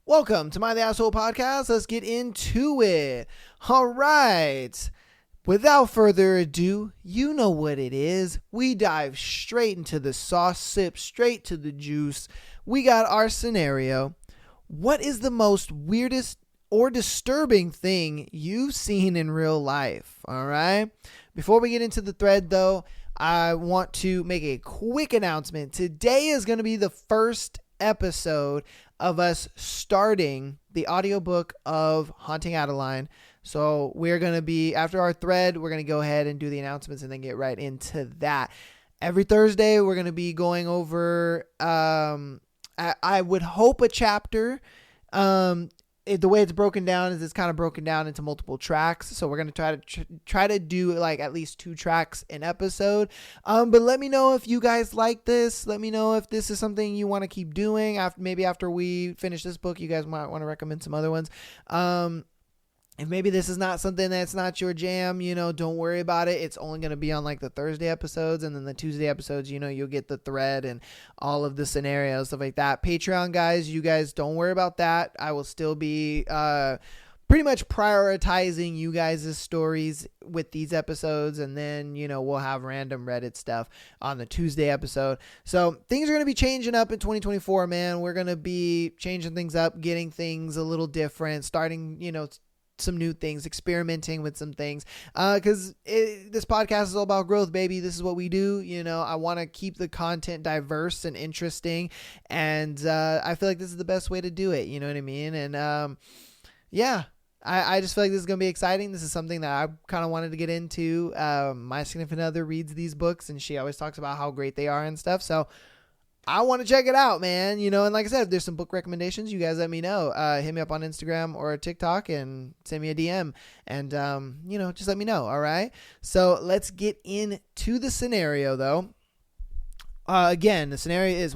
Welcome to My The Asshole Podcast. Let's get into it. All right. Without further ado, you know what it is. We dive straight into the sauce, sip straight to the juice. We got our scenario. What is the most weirdest or disturbing thing you've seen in real life? All right. Before we get into the thread, though, I want to make a quick announcement. Today is going to be the first episode of us starting the audiobook of Haunting Adeline. So we're going to be, after our thread, we're going to go ahead and do the announcements and then get right into that. Every Thursday, we're going to be going over, I would hope a chapter. The way it's broken down is it's kind of broken down into multiple tracks. So we're going to try to do like at least 2 tracks an episode. But let me know if you guys like this. Let me know if this is something you want to keep doing. After we finish this book, you guys might want to recommend some other ones. If maybe this is not something that's not your jam, don't worry about it. It's only going to be on like the Thursday episodes, and then the Tuesday episodes, you'll get the thread and all of the scenarios, stuff like that. Patreon guys, you guys don't worry about that. I will still be pretty much prioritizing you guys' stories with these episodes, and then, we'll have random Reddit stuff on the Tuesday episode. So things are going to be changing up in 2024, man. We're going to be changing things up, getting things a little different, starting, some new things, experimenting with some things, because this podcast is all about growth, baby. This is what we do. I want to keep the content diverse and interesting, and I feel like this is the best way to do it. You know what I mean? And I just feel like this is gonna be exciting. This is something that I kind of wanted to get into. My significant other reads these books, and she always talks about how great they are and stuff. So I want to check it out, man. And like I said, if there's some book recommendations, you guys let me know. Hit me up on Instagram or TikTok and send me a DM, and just let me know. All right. So let's get into the scenario, though. Again, the scenario is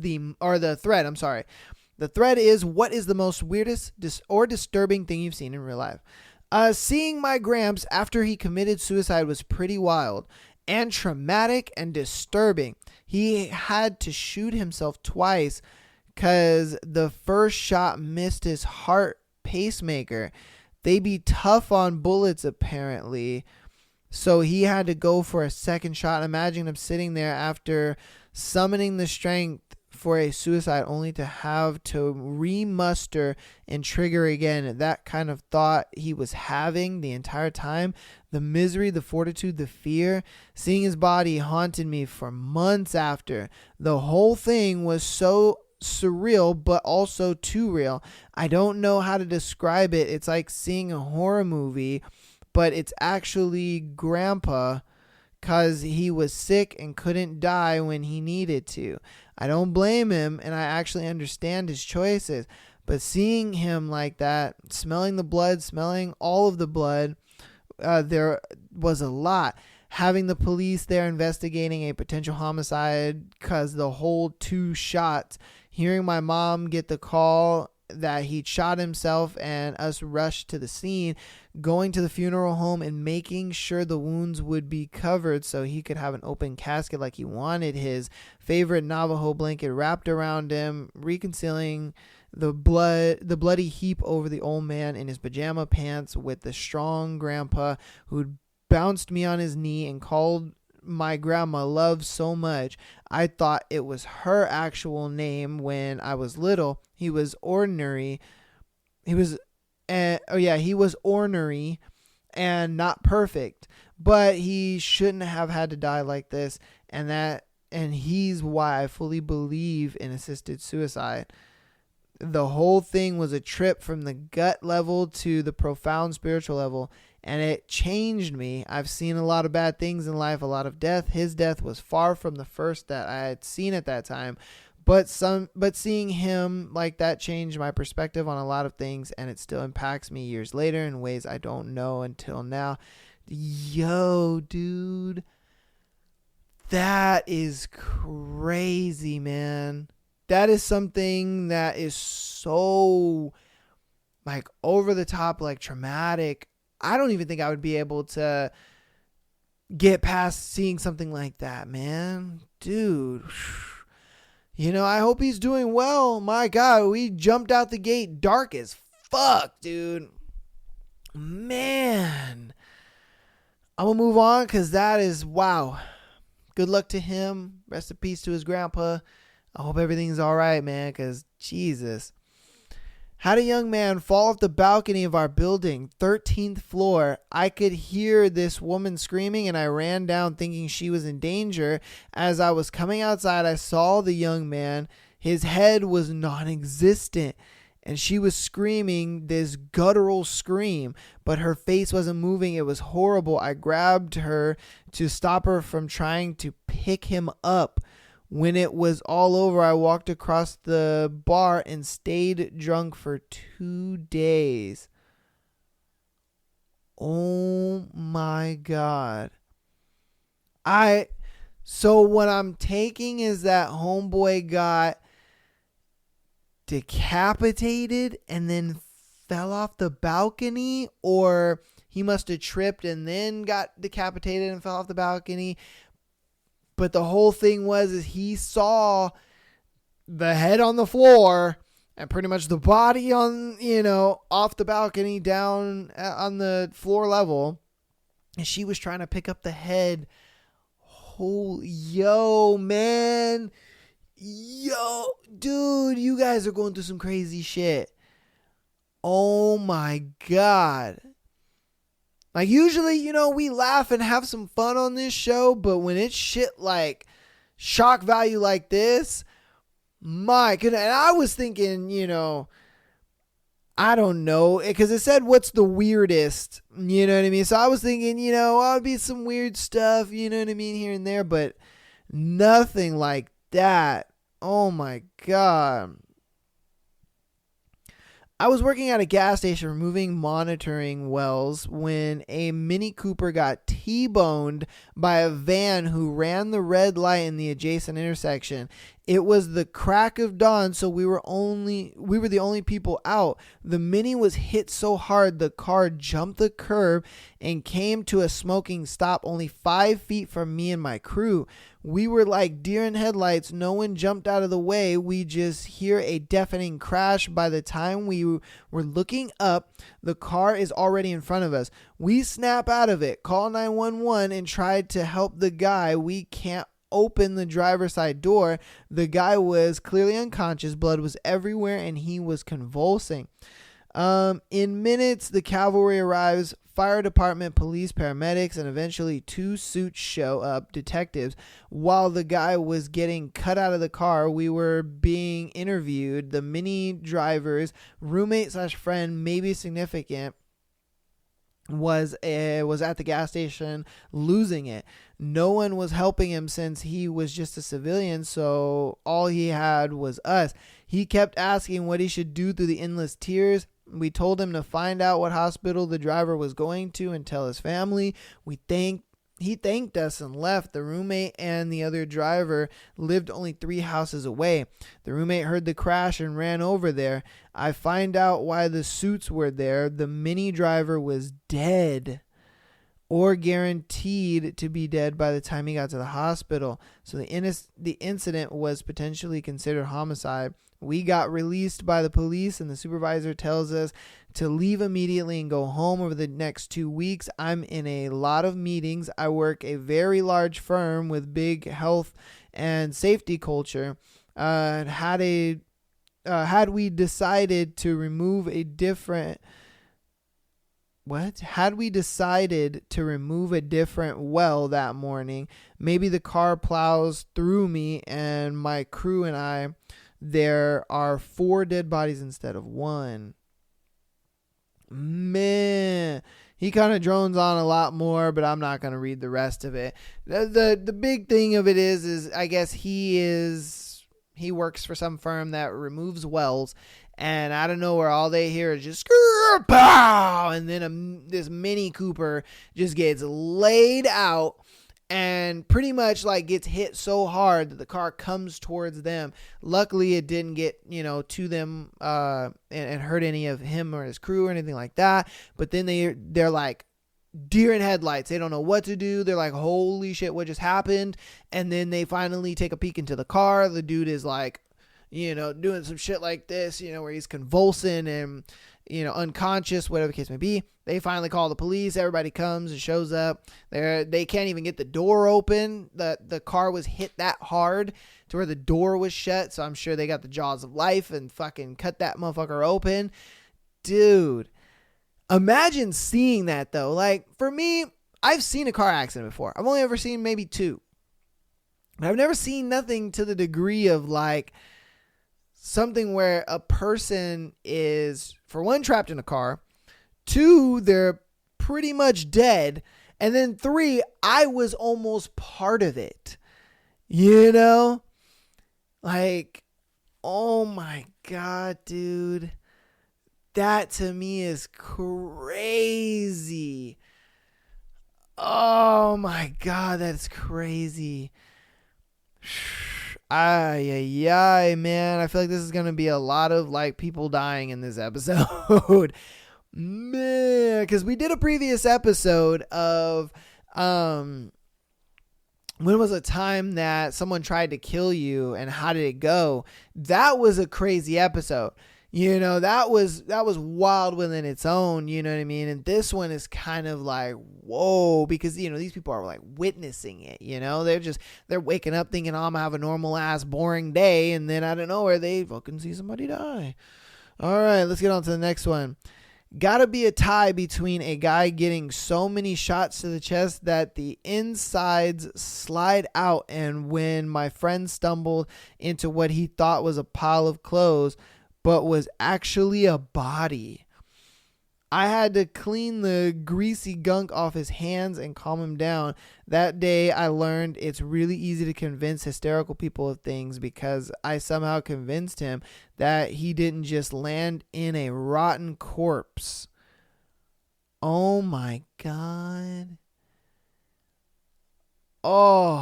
the thread. I'm sorry. The thread is, what is the most weirdest or disturbing thing you've seen in real life? Seeing my Gramps after he committed suicide was pretty wild and traumatic and disturbing. He had to shoot himself twice because the first shot missed his heart pacemaker. They be tough on bullets, apparently. So he had to go for a second shot. Imagine him sitting there after summoning the strength for a suicide only to have to remuster and trigger again. That kind of thought he was having the entire time. The misery, the fortitude, the fear. Seeing his body haunted me for months after. The whole thing was so surreal, but also too real. I don't know how to describe it. It's like seeing a horror movie, but it's actually Grandpa, because he was sick and couldn't die when he needed to. I don't blame him, and I actually understand his choices. But seeing him like that, smelling the blood, smelling all of the blood, there was a lot. Having the police there investigating a potential homicide because the whole 2 shots. Hearing my mom get the call that he'd shot himself and us rushed to the scene, going to the funeral home and making sure the wounds would be covered so he could have an open casket like he wanted, his favorite Navajo blanket wrapped around him, reconciling the bloody heap over the old man in his pajama pants with the strong Grandpa who'd bounced me on his knee and called my grandma love so much. I thought it was her actual name when I was little. He was ordinary. He was ornery and not perfect, but he shouldn't have had to die like this. And he's why I fully believe in assisted suicide. The whole thing was a trip from the gut level to the profound spiritual level, and it changed me. I've seen a lot of bad things in life, a lot of death. His death was far from the first that I had seen at that time, but seeing him like that changed my perspective on a lot of things, and it still impacts me years later in ways I don't know until now. Yo, dude, that is crazy, man. That is something that is so like over the top, like traumatic. I don't even think I would be able to get past seeing something like that, man. Dude. I hope he's doing well. My God, we jumped out the gate dark as fuck, dude. Man. I'm going to move on because that is, wow. Good luck to him. Rest in peace to his grandpa. I hope everything's all right, man, because Jesus. Had a young man fall off the balcony of our building, 13th floor. I could hear this woman screaming, and I ran down thinking she was in danger. As I was coming outside, I saw the young man. His head was non-existent, and she was screaming this guttural scream, but her face wasn't moving. It was horrible. I grabbed her to stop her from trying to pick him up. When it was all over, I walked across the bar and stayed drunk for 2 days. Oh my God. So what I'm taking is that homeboy got decapitated and then fell off the balcony, or he must have tripped and then got decapitated and fell off the balcony. But the whole thing is he saw the head on the floor and pretty much the body on, off the balcony down on the floor level. And she was trying to pick up the head. Yo, man. Yo, dude, you guys are going through some crazy shit. Oh my God. Like, usually, we laugh and have some fun on this show, but when it's shit like shock value like this, my goodness. And I was thinking, I don't know, because it said, what's the weirdest, you know what I mean? So I was thinking, I'll be some weird stuff, you know what I mean, here and there, but nothing like that. Oh my God. I was working at a gas station removing monitoring wells when a Mini Cooper got T-boned by a van who ran the red light in the adjacent intersection. It was the crack of dawn, so we were the only people out. The Mini was hit so hard the car jumped the curb and came to a smoking stop only 5 feet from me and my crew. We were like deer in headlights. No one jumped out of the way. We just hear a deafening crash. By the time we were looking up, the car is already in front of us. We snap out of it, call 911, and tried to help the guy. We can't open the driver's side door. The guy was clearly unconscious. Blood was everywhere, and he was convulsing. In minutes, the cavalry arrives. Fire department, police, paramedics, and eventually 2 suits show up, detectives. While the guy was getting cut out of the car, we were being interviewed. The Mini driver's roommate/friend, maybe significant, was at the gas station losing it. No one was helping him since he was just a civilian, so all he had was us. He kept asking what he should do through the endless tears. We told him to find out what hospital the driver was going to and tell his family. He thanked us and left. The roommate and the other driver lived only 3 houses away. The roommate heard the crash and ran over there. I find out why the suits were there. The Mini driver was dead, or guaranteed to be dead by the time he got to the hospital. So the incident was potentially considered homicide. We got released by the police, and the supervisor tells us to leave immediately and go home over the next 2 weeks. I'm in a lot of meetings. I work a very large firm with big health and safety culture. Had we decided to remove a different well that morning, maybe the car plows through me and my crew and I. There are 4 dead bodies instead of 1. Man, he kind of drones on a lot more, but I'm not going to read the rest of it. The big thing of it is I guess he works for some firm that removes wells, and out of nowhere, all they hear is just pow, and then this Mini Cooper just gets laid out and pretty much like gets hit so hard that the car comes towards them. Luckily, it didn't get, to them and hurt any of him or his crew or anything like that. But then they're like deer in headlights. They don't know what to do. They're like, holy shit, what just happened? And then they finally take a peek into the car. The dude is like, doing some shit like this, where he's convulsing and, unconscious, whatever the case may be. They finally call the police. Everybody comes and shows up. They can't even get the door open. The car was hit that hard to where the door was shut. So I'm sure they got the jaws of life and fucking cut that motherfucker open. Dude, imagine seeing that though. Like for me, I've seen a car accident before. I've only ever seen maybe 2. But I've never seen nothing to the degree of like something where a person is, for one, trapped in a car. 2, they're pretty much dead. And then 3, I was almost part of it. Like, oh my God, dude. That to me is crazy. Oh my God, that's crazy. Ay, man. I feel like this is going to be a lot of like people dying in this episode. Man, because we did a previous episode of when was a time that someone tried to kill you and how did it go? That was a crazy episode. That was wild within its own, you know what I mean? And this one is kind of like, whoa, because, these people are like witnessing it, they're waking up thinking, oh, I'm gonna have a normal ass boring day. And then out of nowhere, they fucking see somebody die. All right, let's get on to the next one. Gotta be a tie between a guy getting so many shots to the chest that the insides slide out. And when my friend stumbled into what he thought was a pile of clothes, but was actually a body. I had to clean the greasy gunk off his hands and calm him down. That day I learned it's really easy to convince hysterical people of things because I somehow convinced him that he didn't just land in a rotten corpse. Oh my God. Oh,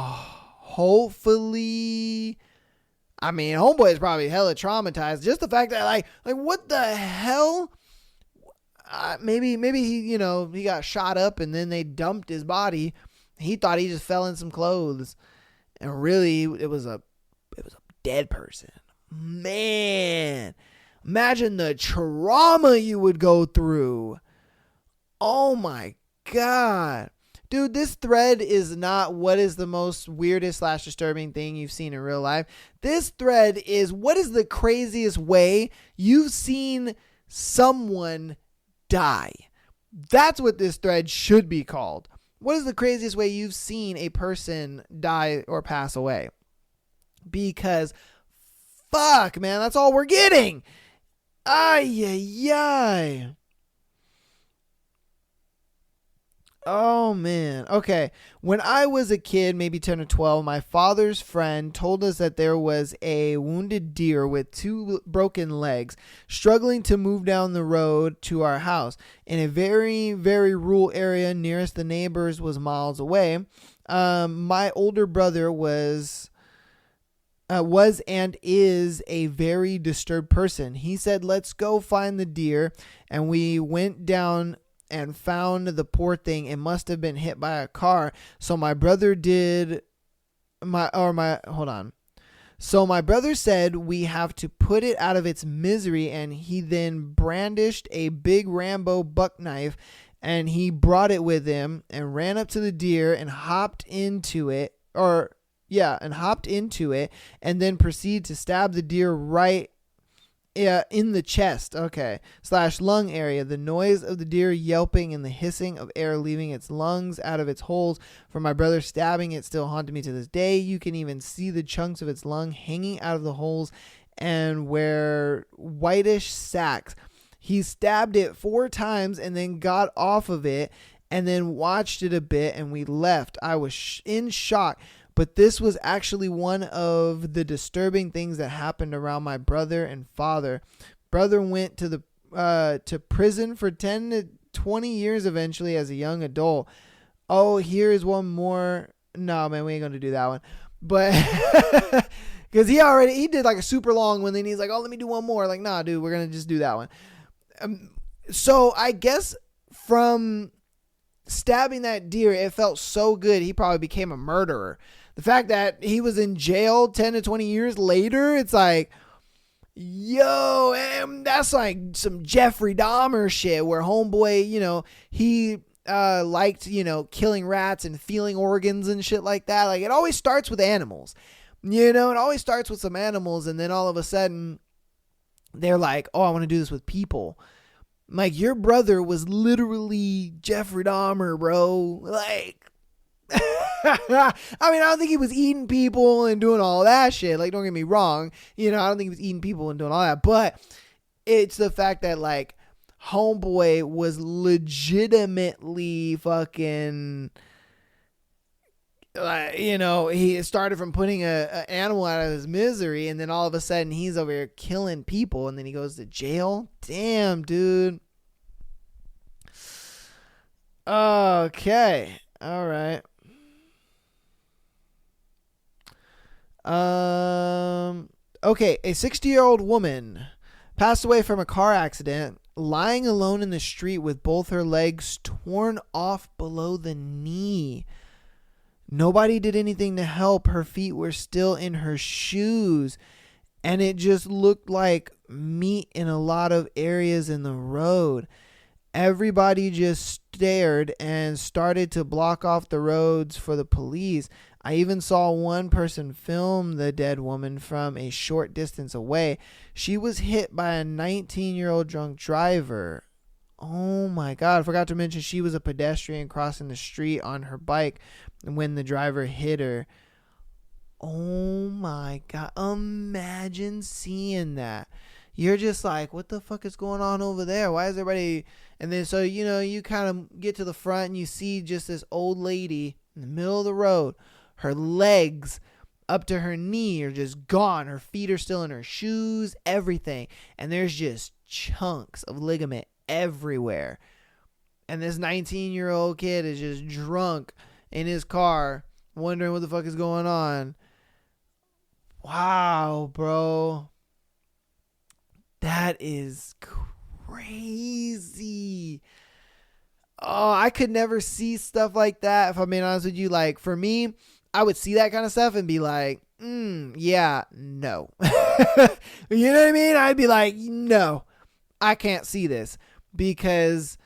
hopefully... I mean, homeboy is probably hella traumatized. Just the fact that like what the hell? Maybe he, he got shot up and then they dumped his body. He thought he just fell in some clothes, and really it was a dead person. Man, imagine the trauma you would go through. Oh my God. Dude, this thread is not what is the most weirdest / disturbing thing you've seen in real life. This thread is what is the craziest way you've seen someone die. That's what this thread should be called. What is the craziest way you've seen a person die or pass away? Because fuck, man, that's all we're getting. Ay. Oh, man. Okay. When I was a kid, maybe 10 or 12, my father's friend told us that there was a wounded deer with 2 broken legs struggling to move down the road to our house in a very, very rural area. Nearest the neighbors was miles away. My older brother was and is a very disturbed person. He said, let's go find the deer. And we went down and found the poor thing. It must have been hit by a car. So my brother said we have to put it out of its misery, and he then brandished a big Rambo buck knife and he brought it with him and ran up to the deer and hopped into it and then proceeded to stab the deer right in the chest, / lung area. The noise of the deer yelping and the hissing of air leaving its lungs out of its holes from my brother stabbing it still haunted me to this day. You can even see the chunks of its lung hanging out of the holes and were whitish sacks. He stabbed it 4 times and then got off of it and then watched it a bit, and we left. I was in shock. But this was actually one of the disturbing things that happened around my brother and father. Brother went to prison for 10 to 20 years eventually as a young adult. Oh, here's one more. No, man, we ain't going to do that one. But because he did like a super long one. Then he's like, oh, let me do one more. Like, nah, dude, we're going to just do that one. So I guess from stabbing that deer, it felt so good. He probably became a murderer. The fact that he was in jail 10 to 20 years later, it's like, yo, that's like some Jeffrey Dahmer shit where homeboy, he liked, killing rats and feeling organs and shit like that. Like, it always starts with animals. It always starts with some animals, and then all of a sudden they're like, oh, I want to do this with people. Like, your brother was literally Jeffrey Dahmer, bro. Like, I don't think he was eating people and doing all that shit. Like, don't get me wrong. I don't think he was eating people and doing all that. But it's the fact that, like, homeboy was legitimately fucking, he started from putting a animal out of his misery, and then all of a sudden he's over here killing people, and then he goes to jail. Damn, dude. Okay. All right. Okay. A 60-year-old woman passed away from a car accident, lying alone in the street with both her legs torn off below the knee. Nobody did anything to help. Her feet were still in her shoes, and it just looked like meat in a lot of areas in the road. Everybody just stared and started to block off the roads for the police. I even saw one person film the dead woman from a short distance away. She was hit by a 19-year-old drunk driver. Oh my God. I forgot to mention she was a pedestrian crossing the street on her bike when the driver hit her. Oh my God. Imagine seeing that. You're just like, what the fuck is going on over there? Why is everybody... And then so, you kind of get to the front and you see just this old lady in the middle of the road. Her legs up to her knee are just gone. Her feet are still in her shoes, everything. And there's just chunks of ligament everywhere. And this 19-year-old kid is just drunk in his car, wondering what the fuck is going on. Wow, bro. That is crazy. Oh, I could never see stuff like that. If I'm being honest with you, like, for me, I would see that kind of stuff and be like, yeah, no. You know what I mean? I'd be like, no, I can't see this, because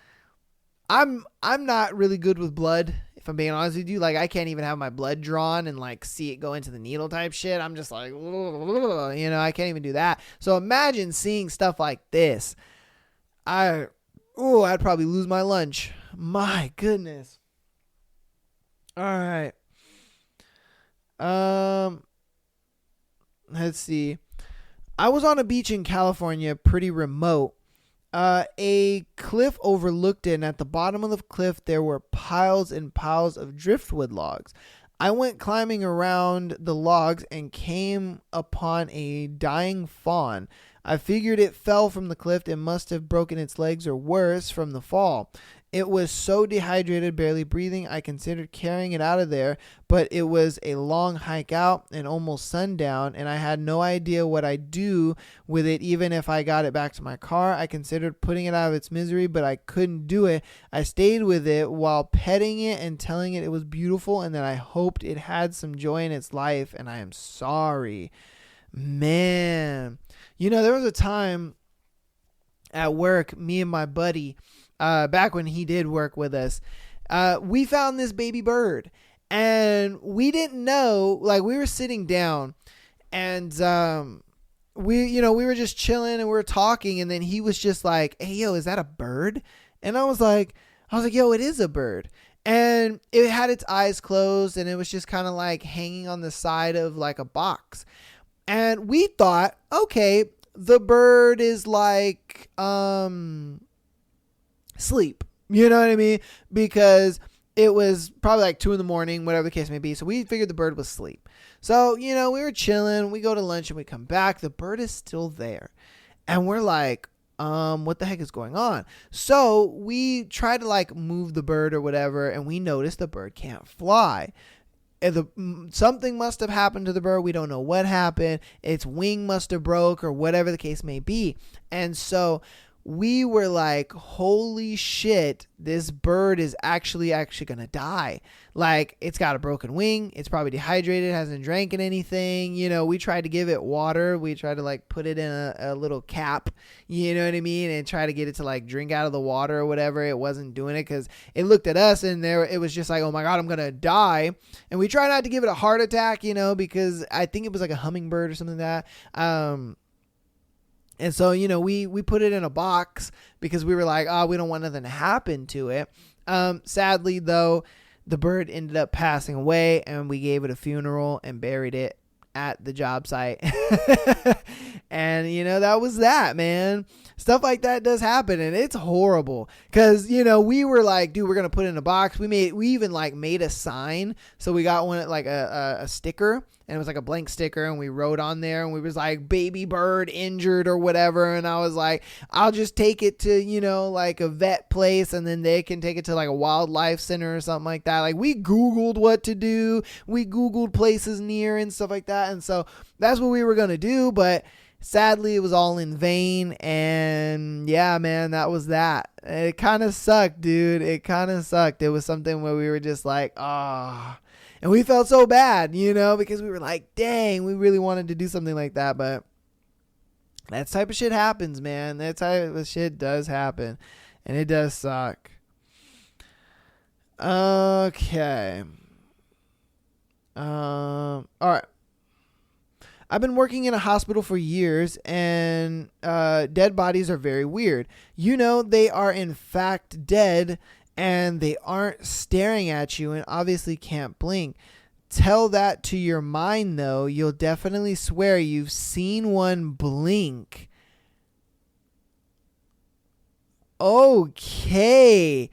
I'm not really good with blood. If I'm being honest with you, like, I can't even have my blood drawn and like see it go into the needle type shit. I'm just like, I can't even do that. So imagine seeing stuff like this. I'd probably lose my lunch. My goodness. All right. Let's see. I was on a beach in California, pretty remote. A cliff overlooked it, and at the bottom of the cliff there were piles and piles of driftwood logs. I went climbing around the logs and came upon a dying fawn. I figured it fell from the cliff and must have broken its legs or worse from the fall. It was so dehydrated, barely breathing, I considered carrying it out of there, but it was a long hike out and almost sundown, and I had no idea what I'd do with it even if I got it back to my car. I considered putting it out of its misery, but I couldn't do it. I stayed with it while petting it and telling it was beautiful and that I hoped it had some joy in its life, and I am sorry. Man. There was a time at work, me and my buddy, back when he did work with us, we found this baby bird, and we didn't know, like, we were sitting down and, we were just chilling and we were talking, and then he was just like, hey, yo, is that a bird? And I was like, yo, it is a bird. And it had its eyes closed, and it was just kind of like hanging on the side of like a box. And we thought, okay, the bird is like, sleep. You know what I mean? Because it was probably like 2 a.m, whatever the case may be. So we figured the bird was asleep. So, we were chilling. We go to lunch and we come back. The bird is still there. And we're like, what the heck is going on? So we try to like move the bird or whatever. And we notice the bird can't fly. Something must have happened to the bird. We don't know what happened. Its wing must have broke or whatever the case may be. And so we were like, holy shit, this bird is actually gonna die. Like, it's got a broken wing, it's probably dehydrated, hasn't drank anything. We tried to give it water, we tried to like put it in a little cap, you know what I mean, and try to get it to like drink out of the water or whatever. It wasn't doing it because it looked at us and it was just like, oh my god, I'm gonna die. And we try not to give it a heart attack, because I think it was like a hummingbird or something like that. And so, we put it in a box because we were like, oh, we don't want nothing to happen to it. Sadly, though, the bird ended up passing away, and we gave it a funeral and buried it at the job site. And, that was that, man. Stuff like that does happen, and it's horrible because, we were like, dude, we're going to put it in a box. We even like made a sign. So we got one, like a sticker, and it was like a blank sticker, and we wrote on there, and we was like, baby bird injured or whatever. And I was like, I'll just take it to, like a vet place, and then they can take it to like a wildlife center or something like that. Like, we Googled what to do. We Googled places near and stuff like that. And so that's what we were going to do. But sadly, it was all in vain. And yeah, man, that was that. It kind of sucked, dude. It kind of sucked. It was something where we were just like, ah. And we felt so bad, because we were like, dang, we really wanted to do something like that. But that type of shit happens, man. That type of shit does happen. And it does suck. Okay. All right. I've been working in a hospital for years, and dead bodies are very weird. They are in fact dead, and they aren't staring at you and obviously can't blink. Tell that to your mind, though. You'll definitely swear you've seen one blink. Okay.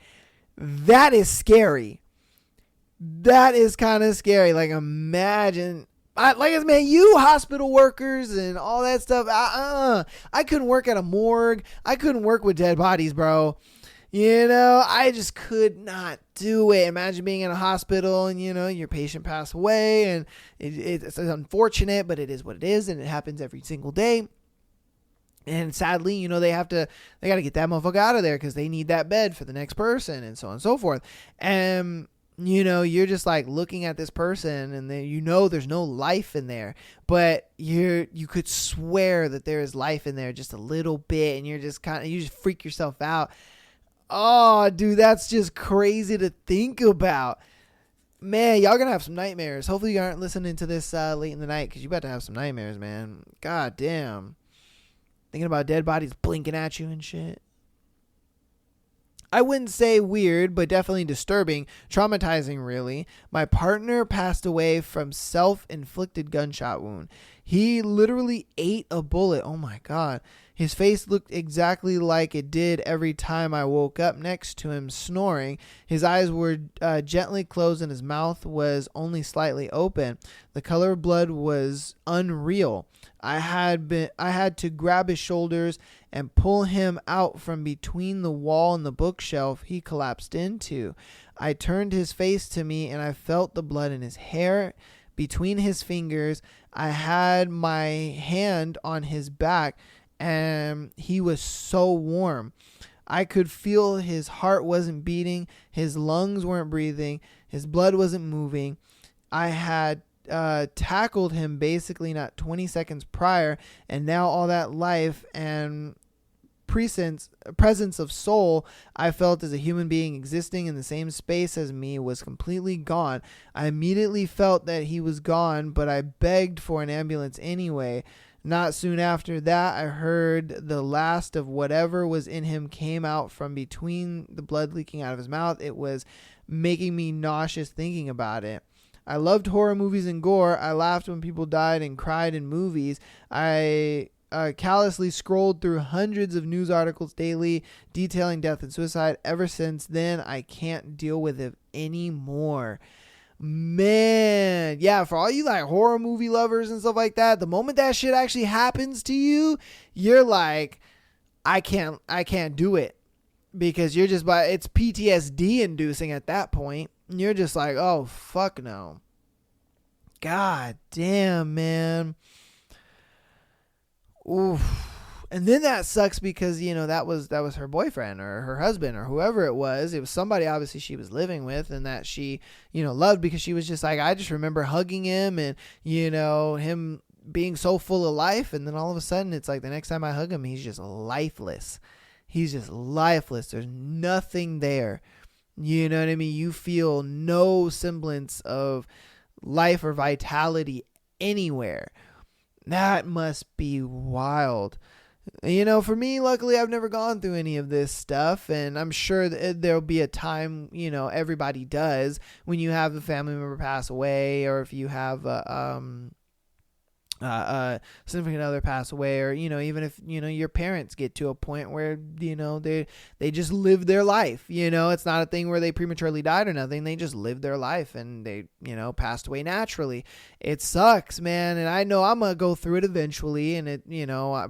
That is scary. That is kind of scary. Like, imagine... man, you hospital workers and all that stuff. I couldn't work at a morgue. I couldn't work with dead bodies, bro. I just could not do it. Imagine being in a hospital and, your patient passed away, and it's unfortunate, but it is what it is, and it happens every single day. And sadly, they got to get that motherfucker out of there because they need that bed for the next person, and so on and so forth. And you're just like looking at this person, and then there's no life in there, but you could swear that there is life in there just a little bit, and you just freak yourself out. Oh, dude, that's just crazy to think about. Man, y'all gonna have some nightmares. Hopefully you aren't listening to this late in the night, because you about to have some nightmares, man. God damn. Thinking about dead bodies blinking at you and shit. I wouldn't say weird, but definitely disturbing, traumatizing, really. My partner passed away from self-inflicted gunshot wound. He literally ate a bullet. Oh my God. His face looked exactly like it did every time I woke up next to him snoring. His eyes were gently closed, and his mouth was only slightly open. The color of blood was unreal. I had to grab his shoulders and pull him out from between the wall and the bookshelf he collapsed into. I turned his face to me, and I felt the blood in his hair, between his fingers. I had my hand on his back, and he was so warm. I could feel his heart wasn't beating, his lungs weren't breathing, his blood wasn't moving. I had tackled him basically not 20 seconds prior, and now all that life and presence of soul I felt as a human being existing in the same space as me was completely gone. I immediately felt that he was gone, but I begged for an ambulance anyway. Not soon after that, I heard the last of whatever was in him came out from between the blood leaking out of his mouth. It was making me nauseous thinking about it. I loved horror movies and gore. I laughed when people died and cried in movies. I callously scrolled through hundreds of news articles daily detailing death and suicide. Ever since then, I can't deal with it anymore. Man, yeah, for all you like horror movie lovers and stuff like that, the moment that shit actually happens to you, you're like, I can't do it, because you're just it's PTSD inducing at that point. You're just like, oh fuck no. God damn, man. Oof. And then that sucks because, that was her boyfriend or her husband or whoever it was. It was somebody obviously she was living with and that she, loved, because she was just like, I just remember hugging him and, him being so full of life. And then all of a sudden it's like the next time I hug him, he's just lifeless. He's just lifeless. There's nothing there. You know what I mean? You feel no semblance of life or vitality anywhere. That must be wild. For me, luckily, I've never gone through any of this stuff, and I'm sure that there'll be a time, everybody does, when you have a family member pass away, or if you have significant other pass away, or even if your parents get to a point where they just live their life. It's not a thing where they prematurely died or nothing. They just lived their life and they passed away naturally. It sucks, man, and I know I'm gonna go through it eventually, and it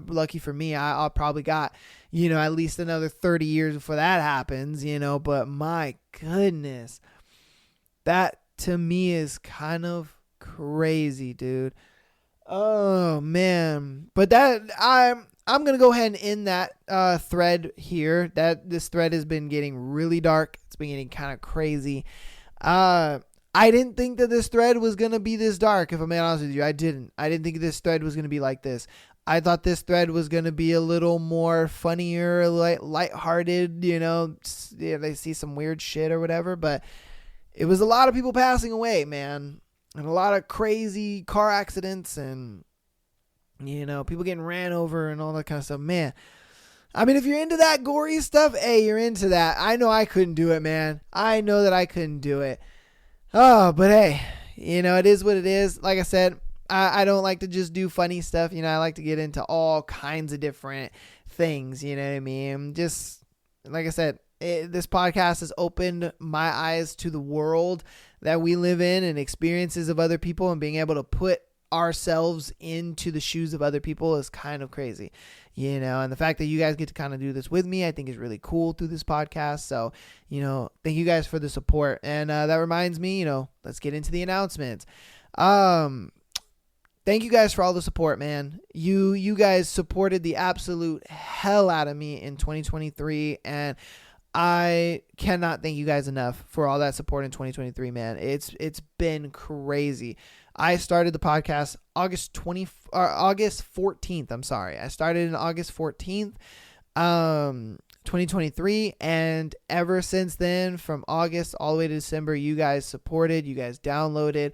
lucky for me, I'll probably got at least another 30 years before that happens. But my goodness, that to me is kind of crazy, dude. Oh man. But that I'm going to go ahead and end that thread here. That this thread has been getting really dark. It's been getting kind of crazy. I didn't think that this thread was going to be this dark, if I'm being honest with you. I didn't think this thread was going to be like this. I thought this thread was going to be a little more funnier, lighthearted, they see some weird shit or whatever, but it was a lot of people passing away, man. And a lot of crazy car accidents and, people getting ran over and all that kind of stuff. Man, I mean, if you're into that gory stuff, hey, you're into that. I know I couldn't do it, man. I know that I couldn't do it. Oh, but hey, it is what it is. Like I said, I don't like to just do funny stuff. I like to get into all kinds of different things. You know what I mean? Just like I said, this podcast has opened my eyes to the world that we live in and experiences of other people, and being able to put ourselves into the shoes of other people is kind of crazy, and the fact that you guys get to kind of do this with me, I think is really cool through this podcast. So, thank you guys for the support. And that reminds me, let's get into the announcements. Thank you guys for all the support, man. You guys supported the absolute hell out of me in 2023, and I cannot thank you guys enough for all that support in 2023, man. It's been crazy. I started the podcast August 14th. I'm sorry. I started on August 14th, 2023. And ever since then, from August all the way to December, you guys supported, you guys downloaded,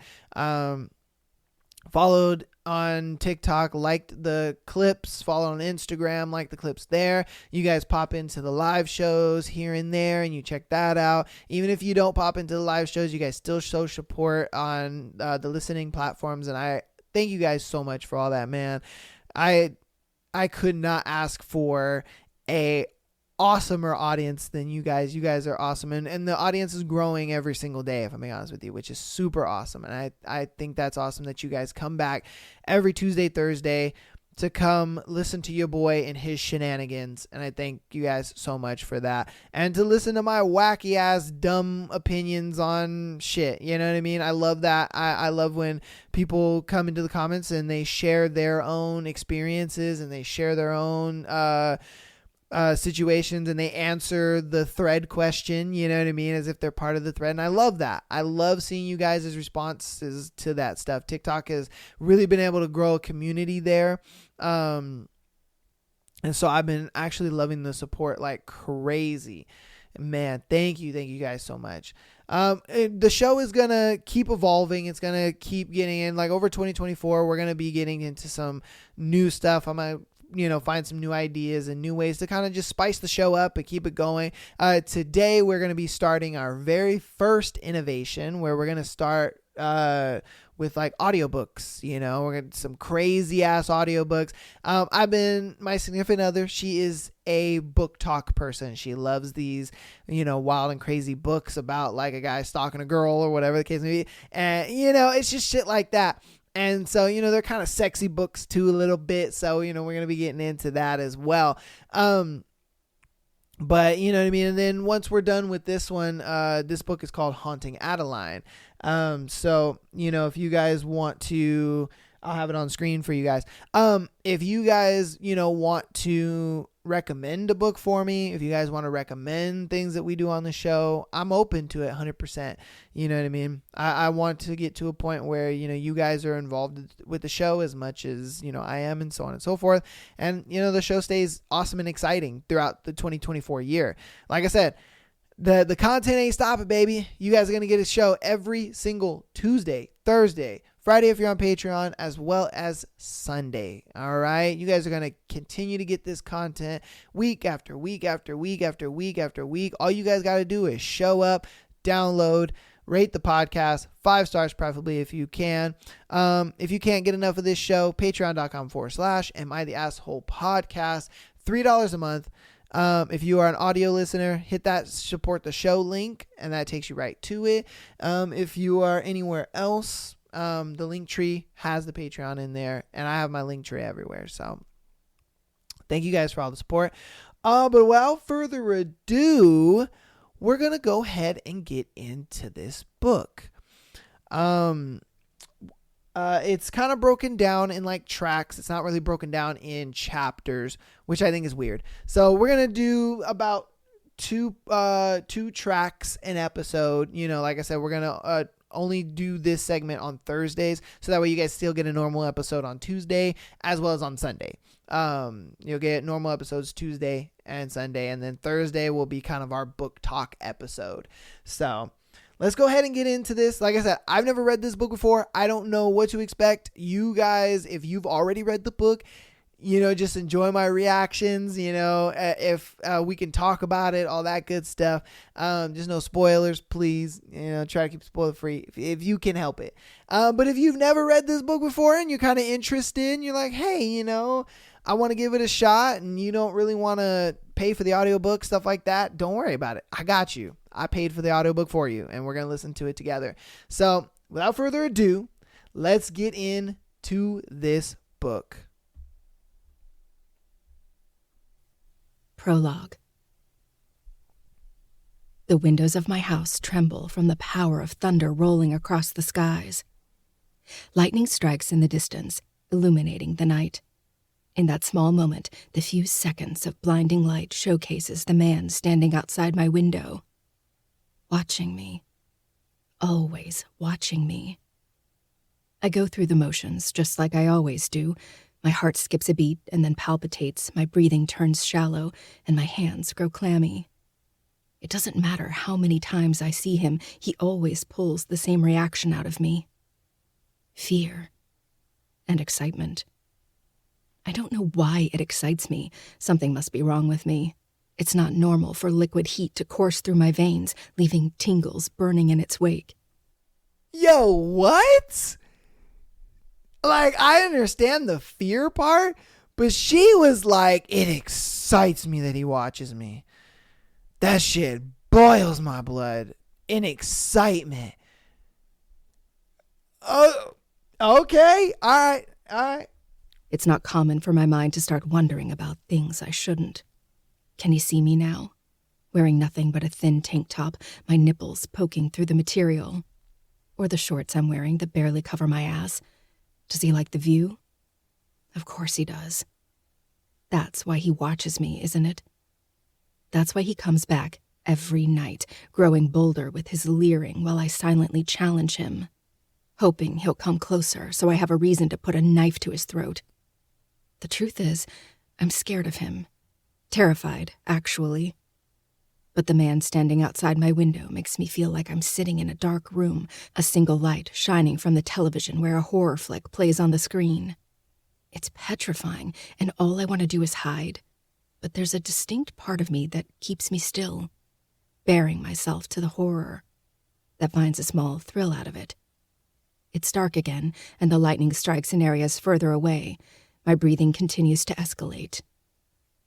followed on TikTok, liked the clips, followed on Instagram, liked the clips there. You guys pop into the live shows here and there, and you check that out. Even if you don't pop into the live shows, you guys still show support on the listening platforms, and I thank you guys so much for all that, man. I could not ask for a awesomer audience than you guys. You guys are awesome, and the audience is growing every single day, if I'm being honest with you, which is super awesome. And I think that's awesome that you guys come back every Tuesday, Thursday to come listen to your boy and his shenanigans, and I thank you guys so much for that, and to listen to my wacky ass dumb opinions on shit. You know what I mean? I love that. I love when people come into the comments and they share their own experiences and they share their own situations, and they answer the thread question, you know what I mean, as if they're part of the thread. And I love that. I love seeing you guys' responses to that stuff. TikTok has really been able to grow a community there. And so I've been actually loving the support like crazy. Man, thank you guys so much. The show is going to keep evolving. It's going to keep getting in, like, over 2024. We're going to be getting into some new stuff. I'm going to find some new ideas and new ways to kind of just spice the show up and keep it going. Today, we're going to be starting our very first innovation, where we're going to start with like audiobooks. We're going to some crazy ass audiobooks. My significant other, she is a book talk person. She loves these, wild and crazy books about like a guy stalking a girl or whatever the case may be. And, it's just shit like that. And so, they're kind of sexy books too, a little bit. So, we're going to be getting into that as well. But you know what I mean? And then once we're done with this one, this book is called Haunting Adeline. So, if you guys want to I'll have it on screen for you guys. If you guys, want to recommend a book for me, if you guys want to recommend things that we do on the show, I'm open to it 100%. You know what I mean? I want to get to a point where, you guys are involved with the show as much as, I am, and so on and so forth. And, the show stays awesome and exciting throughout the 2024 year. Like I said, the content ain't stopping, baby. You guys are going to get a show every single Tuesday, Thursday, Friday if you're on Patreon, as well as Sunday. All right. You guys are going to continue to get this content week after week after week after week after week. All you guys got to do is show up, download, rate the podcast, 5 stars preferably if you can. If you can't get enough of this show, patreon.com/Am I the Asshole Podcast, $3 a month. If you are an audio listener, hit that support the show link, and that takes you right to it. If you are anywhere else, the link tree has the Patreon in there, and I have my link tree everywhere. So thank you guys for all the support. But without further ado, we're going to go ahead and get into this book. It's kind of broken down in like tracks. It's not really broken down in chapters, which I think is weird. So we're going to do about two tracks an episode. Like I said, we're going to only do this segment on Thursdays, so that way you guys still get a normal episode on Tuesday as well as on Sunday. You'll get normal episodes Tuesday and Sunday, and then Thursday will be kind of our book talk episode. So let's go ahead and get into this. Like I said, I've never read this book before. I don't know what to expect. You guys, if you've already read the book, just enjoy my reactions, if we can talk about it, all that good stuff. Just no spoilers, please. Try to keep spoiler free if you can help it. But if you've never read this book before and you're kind of interested and you're like, hey, I want to give it a shot, and you don't really want to pay for the audiobook, stuff like that, don't worry about it. I got you. I paid for the audiobook for you, and we're going to listen to it together. So without further ado, let's get into this book. Prologue. The windows of my house tremble from the power of thunder rolling across the skies. Lightning strikes in the distance, illuminating the night. In that small moment, the few seconds of blinding light showcases the man standing outside my window, watching me. Always watching me. I go through the motions, just like I always do. My heart skips a beat and then palpitates, my breathing turns shallow, and my hands grow clammy. It doesn't matter how many times I see him, he always pulls the same reaction out of me. Fear and excitement. I don't know why it excites me. Something must be wrong with me. It's not normal for liquid heat to course through my veins, leaving tingles burning in its wake. Yo, what? Like, I understand the fear part, but she was like, it excites me that he watches me. That shit boils my blood in excitement. Oh, okay. All right. It's not common for my mind to start wondering about things I shouldn't. Can he see me now? Wearing nothing but a thin tank top, my nipples poking through the material. Or the shorts I'm wearing that barely cover my ass. Does he like the view? Of course he does. That's why he watches me, isn't it? That's why he comes back every night, growing bolder with his leering while I silently challenge him, hoping he'll come closer so I have a reason to put a knife to his throat. The truth is, I'm scared of him. Terrified, actually. But the man standing outside my window makes me feel like I'm sitting in a dark room, a single light shining from the television where a horror flick plays on the screen. It's petrifying, and all I want to do is hide. But there's a distinct part of me that keeps me still, bearing myself to the horror, that finds a small thrill out of it. It's dark again, and the lightning strikes in areas further away. My breathing continues to escalate.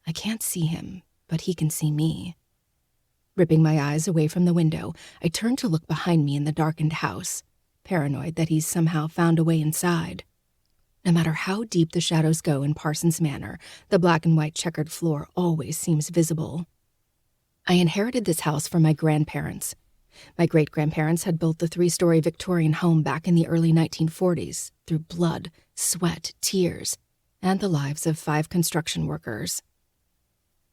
I can't see him, but he can see me. Ripping my eyes away from the window, I turn to look behind me in the darkened house, paranoid that he's somehow found a way inside. No matter how deep the shadows go in Parsons Manor, the black and white checkered floor always seems visible. I inherited this house from my grandparents. My great-grandparents had built the 3-story Victorian home back in the early 1940s through blood, sweat, tears, and the lives of 5 construction workers.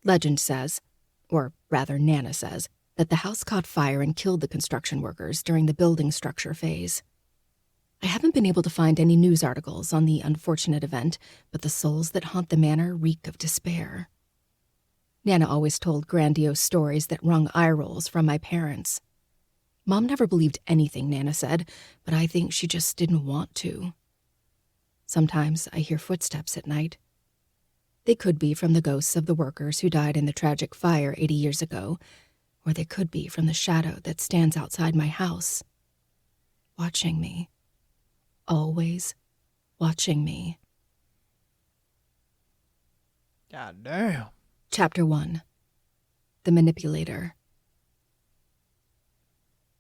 Legend says, or rather Nana says, that the house caught fire and killed the construction workers during the building structure phase. I haven't been able to find any news articles on the unfortunate event, but the souls that haunt the manor reek of despair. Nana always told grandiose stories that wrung eye rolls from my parents. Mom never believed anything Nana said, but I think she just didn't want to. Sometimes I hear footsteps at night. They could be from the ghosts of the workers who died in the tragic fire 80 years ago, or they could be from the shadow that stands outside my house, watching me. Always watching me. God damn. Chapter 1. The Manipulator.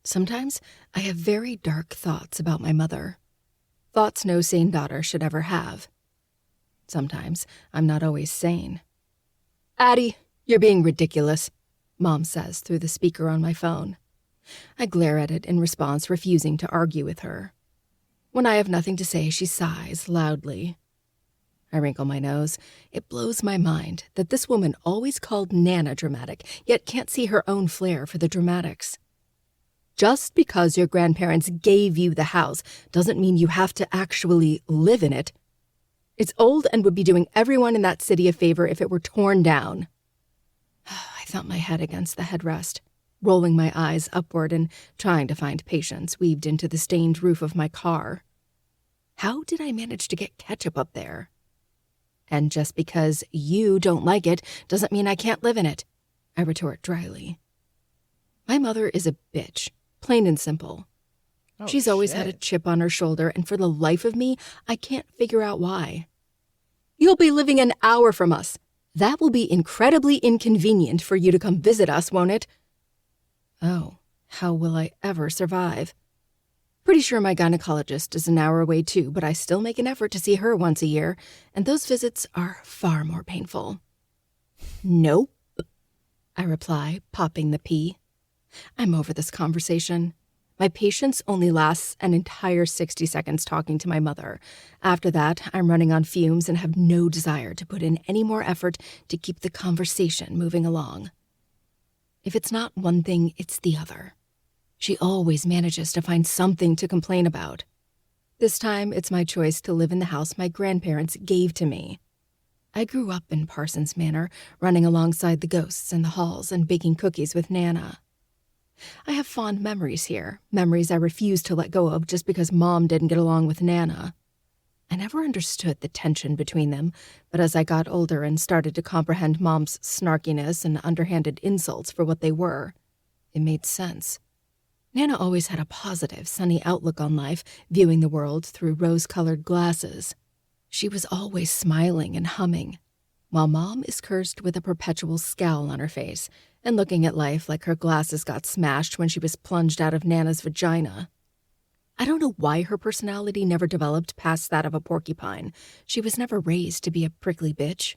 Sometimes I have very dark thoughts about my mother. Thoughts no sane daughter should ever have. Sometimes I'm not always sane. "Addie, you're being ridiculous," Mom says through the speaker on my phone. I glare at it in response, refusing to argue with her. When I have nothing to say, she sighs loudly. I wrinkle my nose. It blows my mind that this woman always called Nana dramatic, yet can't see her own flair for the dramatics. Just because your grandparents gave you the house doesn't mean you have to actually live in it. It's old and would be doing everyone in that city a favor if it were torn down. I thump my head against the headrest, rolling my eyes upward and trying to find patience weaved into the stained roof of my car. How did I manage to get ketchup up there? And just because you don't like it doesn't mean I can't live in it, I retort dryly. My mother is a bitch, plain and simple. She's always had a chip on her shoulder, and for the life of me, I can't figure out why. "You'll be living an hour from us. That will be incredibly inconvenient for you to come visit us, won't it?" Oh, how will I ever survive? Pretty sure my gynecologist is an hour away too, but I still make an effort to see her once a year, and those visits are far more painful. "Nope," I reply, popping the P. I'm over this conversation. My patience only lasts an entire 60 seconds talking to my mother. After that, I'm running on fumes and have no desire to put in any more effort to keep the conversation moving along. If it's not one thing, it's the other. She always manages to find something to complain about. This time, it's my choice to live in the house my grandparents gave to me. I grew up in Parsons Manor, running alongside the ghosts in the halls and baking cookies with Nana. I have fond memories here, memories I refuse to let go of just because Mom didn't get along with Nana. I never understood the tension between them, but as I got older and started to comprehend Mom's snarkiness and underhanded insults for what they were, it made sense. Nana always had a positive, sunny outlook on life, viewing the world through rose-colored glasses. She was always smiling and humming, while Mom is cursed with a perpetual scowl on her face and looking at life like her glasses got smashed when she was plunged out of Nana's vagina. I don't know why her personality never developed past that of a porcupine. She was never raised to be a prickly bitch.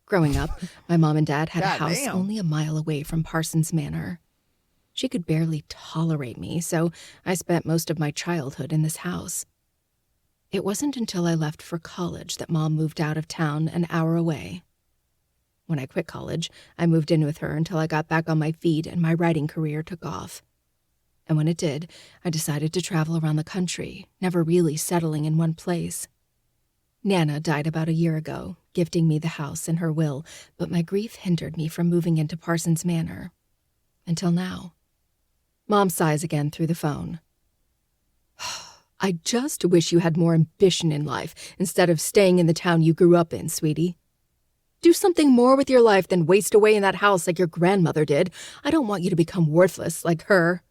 Growing up, my mom and dad had a house only a mile away from Parsons Manor. She could barely tolerate me, so I spent most of my childhood in this house. It wasn't until I left for college that Mom moved out of town an hour away. When I quit college, I moved in with her until I got back on my feet and my writing career took off. And when it did, I decided to travel around the country, never really settling in one place. Nana died about a year ago, gifting me the house in her will, but my grief hindered me from moving into Parsons Manor. Until now. Mom sighs again through the phone. "I just wish you had more ambition in life instead of staying in the town you grew up in, sweetie. Do something more with your life than waste away in that house like your grandmother did. I don't want you to become worthless like her."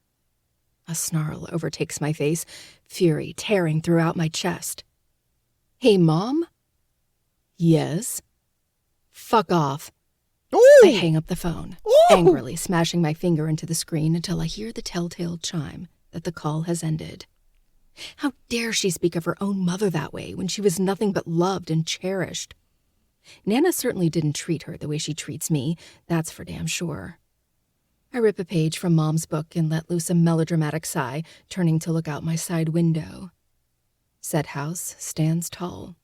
A snarl overtakes my face, fury tearing throughout my chest. "Hey, Mom?" "Yes?" "Fuck off." Ooh! I hang up the phone, angrily smashing my finger into the screen until I hear the telltale chime that the call has ended. How dare she speak of her own mother that way when she was nothing but loved and cherished? Nana certainly didn't treat her the way she treats me, that's for damn sure. I rip a page from Mom's book and let loose a melodramatic sigh, turning to look out my side window. Said house stands tall,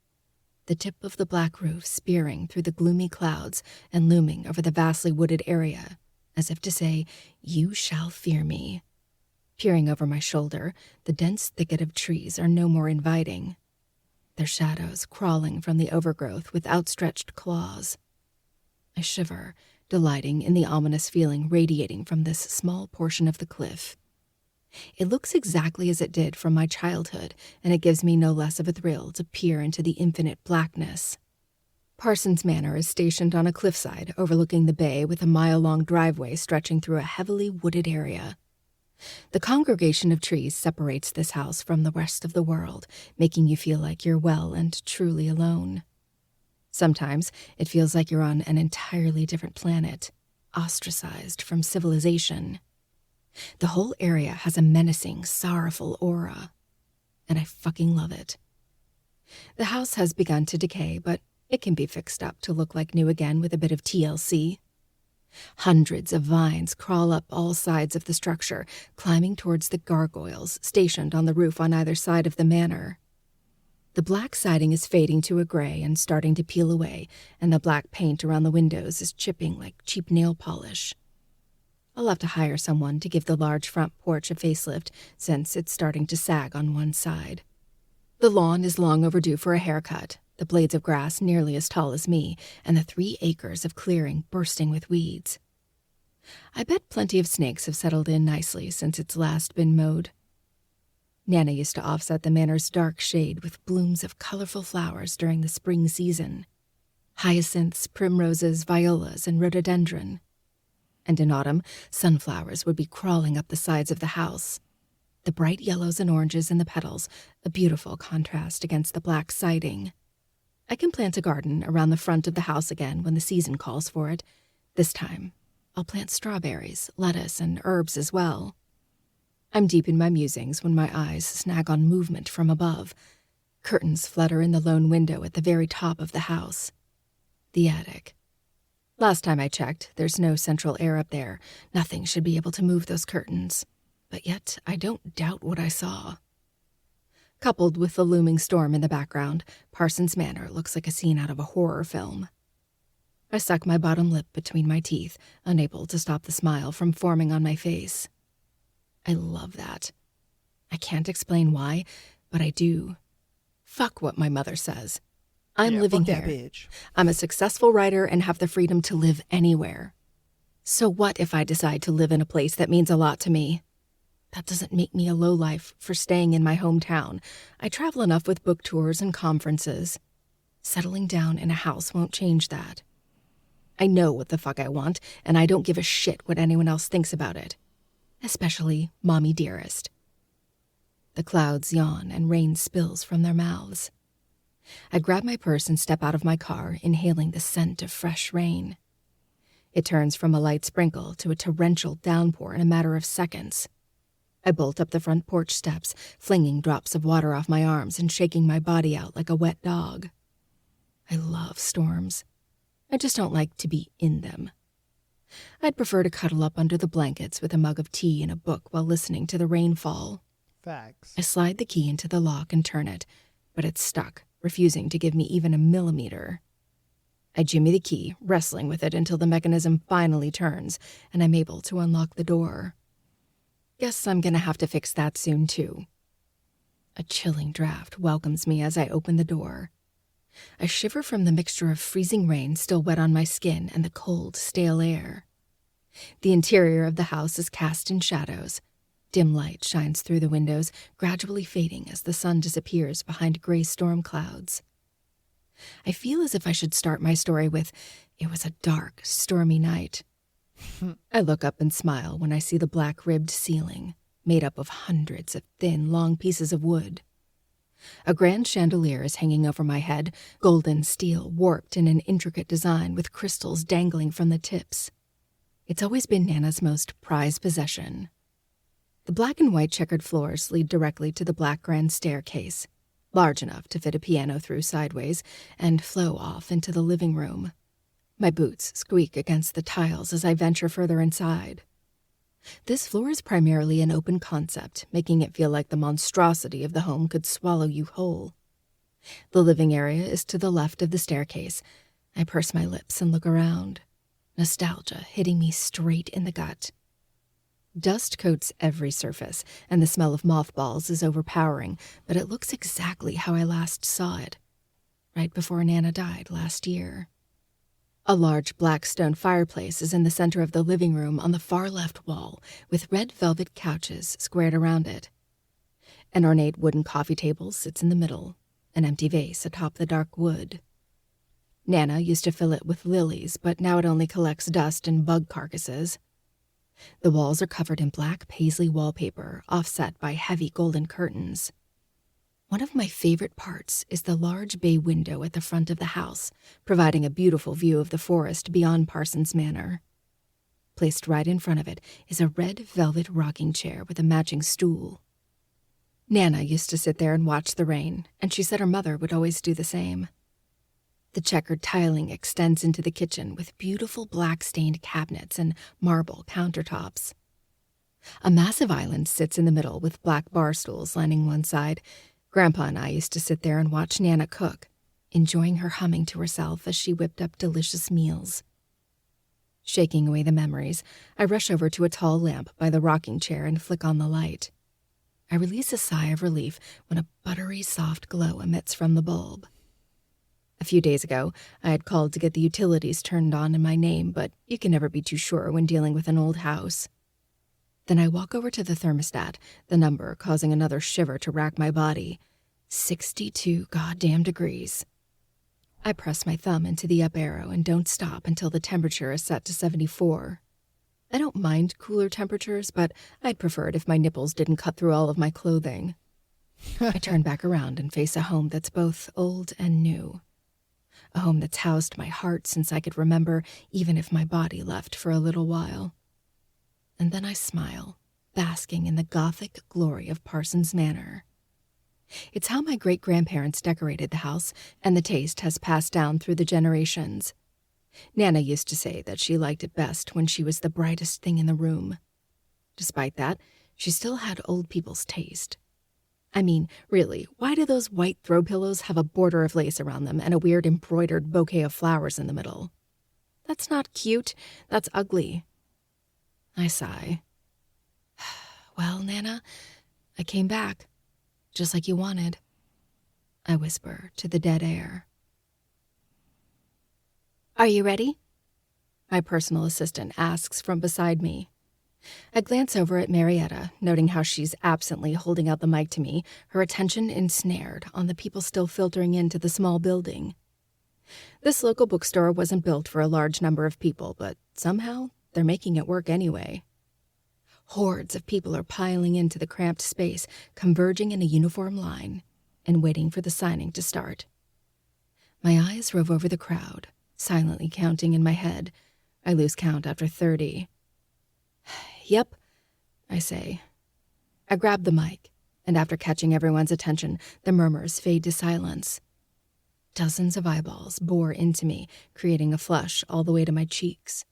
the tip of the black roof spearing through the gloomy clouds and looming over the vastly wooded area, as if to say, "You shall fear me." Peering over my shoulder, the dense thicket of trees are no more inviting, their shadows crawling from the overgrowth with outstretched claws. I shiver, delighting in the ominous feeling radiating from this small portion of the cliff. It looks exactly as it did from my childhood, and it gives me no less of a thrill to peer into the infinite blackness. Parsons Manor is stationed on a cliffside overlooking the bay with a mile-long driveway stretching through a heavily wooded area. The congregation of trees separates this house from the rest of the world, making you feel like you're well and truly alone. Sometimes it feels like you're on an entirely different planet, ostracized from civilization. The whole area has a menacing, sorrowful aura, and I fucking love it. The house has begun to decay, but it can be fixed up to look like new again with a bit of TLC. Hundreds of vines crawl up all sides of the structure, climbing towards the gargoyles stationed on the roof on either side of the manor. The black siding is fading to a gray and starting to peel away, and the black paint around the windows is chipping like cheap nail polish. I'll have to hire someone to give the large front porch a facelift, since it's starting to sag on one side. The lawn is long overdue for a haircut, the blades of grass nearly as tall as me, and the 3 acres of clearing bursting with weeds. I bet plenty of snakes have settled in nicely since it's last been mowed. Nana used to offset the manor's dark shade with blooms of colorful flowers during the spring season. Hyacinths, primroses, violas, and rhododendron. And in autumn, sunflowers would be crawling up the sides of the house. The bright yellows and oranges in the petals, a beautiful contrast against the black siding. I can plant a garden around the front of the house again when the season calls for it. This time, I'll plant strawberries, lettuce, and herbs as well. I'm deep in my musings when my eyes snag on movement from above. Curtains flutter in the lone window at the very top of the house. The attic. Last time I checked, there's no central air up there. Nothing should be able to move those curtains. But yet, I don't doubt what I saw. Coupled with the looming storm in the background, Parsons Manor looks like a scene out of a horror film. I suck my bottom lip between my teeth, unable to stop the smile from forming on my face. I love that. I can't explain why, but I do. Fuck what my mother says. I'm living here. Bitch. I'm a successful writer and have the freedom to live anywhere. So what if I decide to live in a place that means a lot to me? That doesn't make me a lowlife for staying in my hometown. I travel enough with book tours and conferences. Settling down in a house won't change that. I know what the fuck I want, and I don't give a shit what anyone else thinks about it. Especially Mommy Dearest. The clouds yawn and rain spills from their mouths. I grab my purse and step out of my car, inhaling the scent of fresh rain. It turns from a light sprinkle to a torrential downpour in a matter of seconds. I bolt up the front porch steps, flinging drops of water off my arms and shaking my body out like a wet dog. I love storms. I just don't like to be in them. I'd prefer to cuddle up under the blankets with a mug of tea and a book while listening to the rain fall. Facts. I slide the key into the lock and turn it, but it's stuck, refusing to give me even a millimeter. I jimmy the key, wrestling with it until the mechanism finally turns, and I'm able to unlock the door. Guess I'm gonna have to fix that soon, too. A chilling draft welcomes me as I open the door. I shiver from the mixture of freezing rain still wet on my skin and the cold, stale air. The interior of the house is cast in shadows. Dim light shines through the windows, gradually fading as the sun disappears behind gray storm clouds. I feel as if I should start my story with, "It was a dark, stormy night." I look up and smile when I see the black-ribbed ceiling, made up of hundreds of thin, long pieces of wood. A grand chandelier is hanging over my head, golden steel warped in an intricate design with crystals dangling from the tips. It's always been Nana's most prized possession. The black and white checkered floors lead directly to the black grand staircase, large enough to fit a piano through sideways, and flow off into the living room. My boots squeak against the tiles as I venture further inside. This floor is primarily an open concept, making it feel like the monstrosity of the home could swallow you whole. The living area is to the left of the staircase. I purse my lips and look around. Nostalgia hitting me straight in the gut. Dust coats every surface, and the smell of mothballs is overpowering, but it looks exactly how I last saw it, right before Nana died last year. A large black stone fireplace is in the center of the living room on the far left wall, with red velvet couches squared around it. An ornate wooden coffee table sits in the middle, an empty vase atop the dark wood. Nana used to fill it with lilies, but now it only collects dust and bug carcasses. The walls are covered in black paisley wallpaper, offset by heavy golden curtains. One of my favorite parts is the large bay window at the front of the house, providing a beautiful view of the forest beyond Parsons Manor. Placed right in front of it is a red velvet rocking chair with a matching stool. Nana used to sit there and watch the rain, and she said her mother would always do the same. The checkered tiling extends into the kitchen with beautiful black-stained cabinets and marble countertops. A massive island sits in the middle with black bar stools lining one side. Grandpa and I used to sit there and watch Nana cook, enjoying her humming to herself as she whipped up delicious meals. Shaking away the memories, I rush over to a tall lamp by the rocking chair and flick on the light. I release a sigh of relief when a buttery soft glow emits from the bulb. A few days ago, I had called to get the utilities turned on in my name, but you can never be too sure when dealing with an old house. Then I walk over to the thermostat, the number causing another shiver to rack my body. 62 goddamn degrees. I press my thumb into the up arrow and don't stop until the temperature is set to 74. I don't mind cooler temperatures, but I'd prefer it if my nipples didn't cut through all of my clothing. I turn back around and face a home that's both old and new. A home that's housed my heart since I could remember, even if my body left for a little while. And then I smile, basking in the Gothic glory of Parsons Manor. It's how my great-grandparents decorated the house, and the taste has passed down through the generations. Nana used to say that she liked it best when she was the brightest thing in the room. Despite that, she still had old people's taste. I mean, really, why do those white throw pillows have a border of lace around them and a weird embroidered bouquet of flowers in the middle? That's not cute. That's ugly. I sigh. Well, Nana, I came back, just like you wanted. I whisper to the dead air. Are you ready? My personal assistant asks from beside me. I glance over at Marietta, noting how she's absently holding out the mic to me, her attention ensnared on the people still filtering into the small building. This local bookstore wasn't built for a large number of people, but somehow they're making it work anyway. Hordes of people are piling into the cramped space, converging in a uniform line, and waiting for the signing to start. My eyes rove over the crowd, silently counting in my head. I lose count after 30. Yep, I say. I grab the mic, and after catching everyone's attention, the murmurs fade to silence. Dozens of eyeballs bore into me, creating a flush all the way to my cheeks.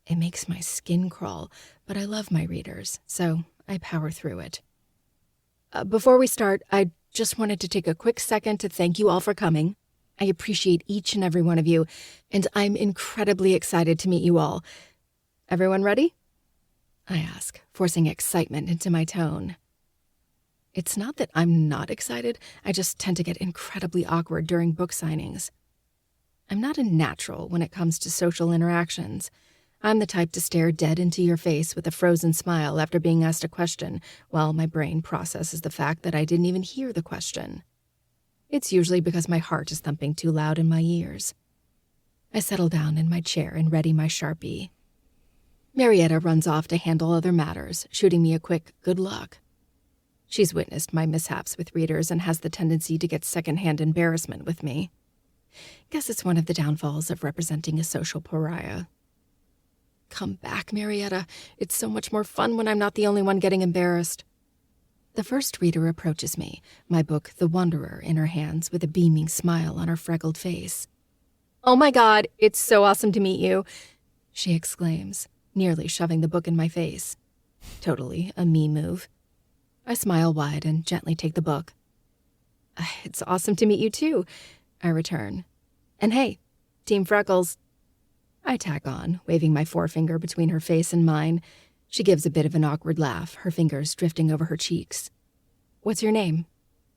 It makes my skin crawl, but I love my readers, so I power through it. Before we start, I just wanted to take a quick second to thank you all for coming. I appreciate each and every one of you, and I'm incredibly excited to meet you all. Everyone ready? I ask, forcing excitement into my tone. It's not that I'm not excited, I just tend to get incredibly awkward during book signings. I'm not a natural when it comes to social interactions. I'm the type to stare dead into your face with a frozen smile after being asked a question, while my brain processes the fact that I didn't even hear the question. It's usually because my heart is thumping too loud in my ears. I settle down in my chair and ready my Sharpie. Marietta runs off to handle other matters, shooting me a quick good luck. She's witnessed my mishaps with readers and has the tendency to get secondhand embarrassment with me. Guess it's one of the downfalls of representing a social pariah. Come back, Marietta. It's so much more fun when I'm not the only one getting embarrassed. The first reader approaches me, my book The Wanderer in her hands with a beaming smile on her freckled face. Oh my God, it's so awesome to meet you, she exclaims, nearly shoving the book in my face. Totally a me move. I smile wide and gently take the book. It's awesome to meet you too, I return. And hey, Team Freckles. I tack on, waving my forefinger between her face and mine. She gives a bit of an awkward laugh, her fingers drifting over her cheeks. What's your name?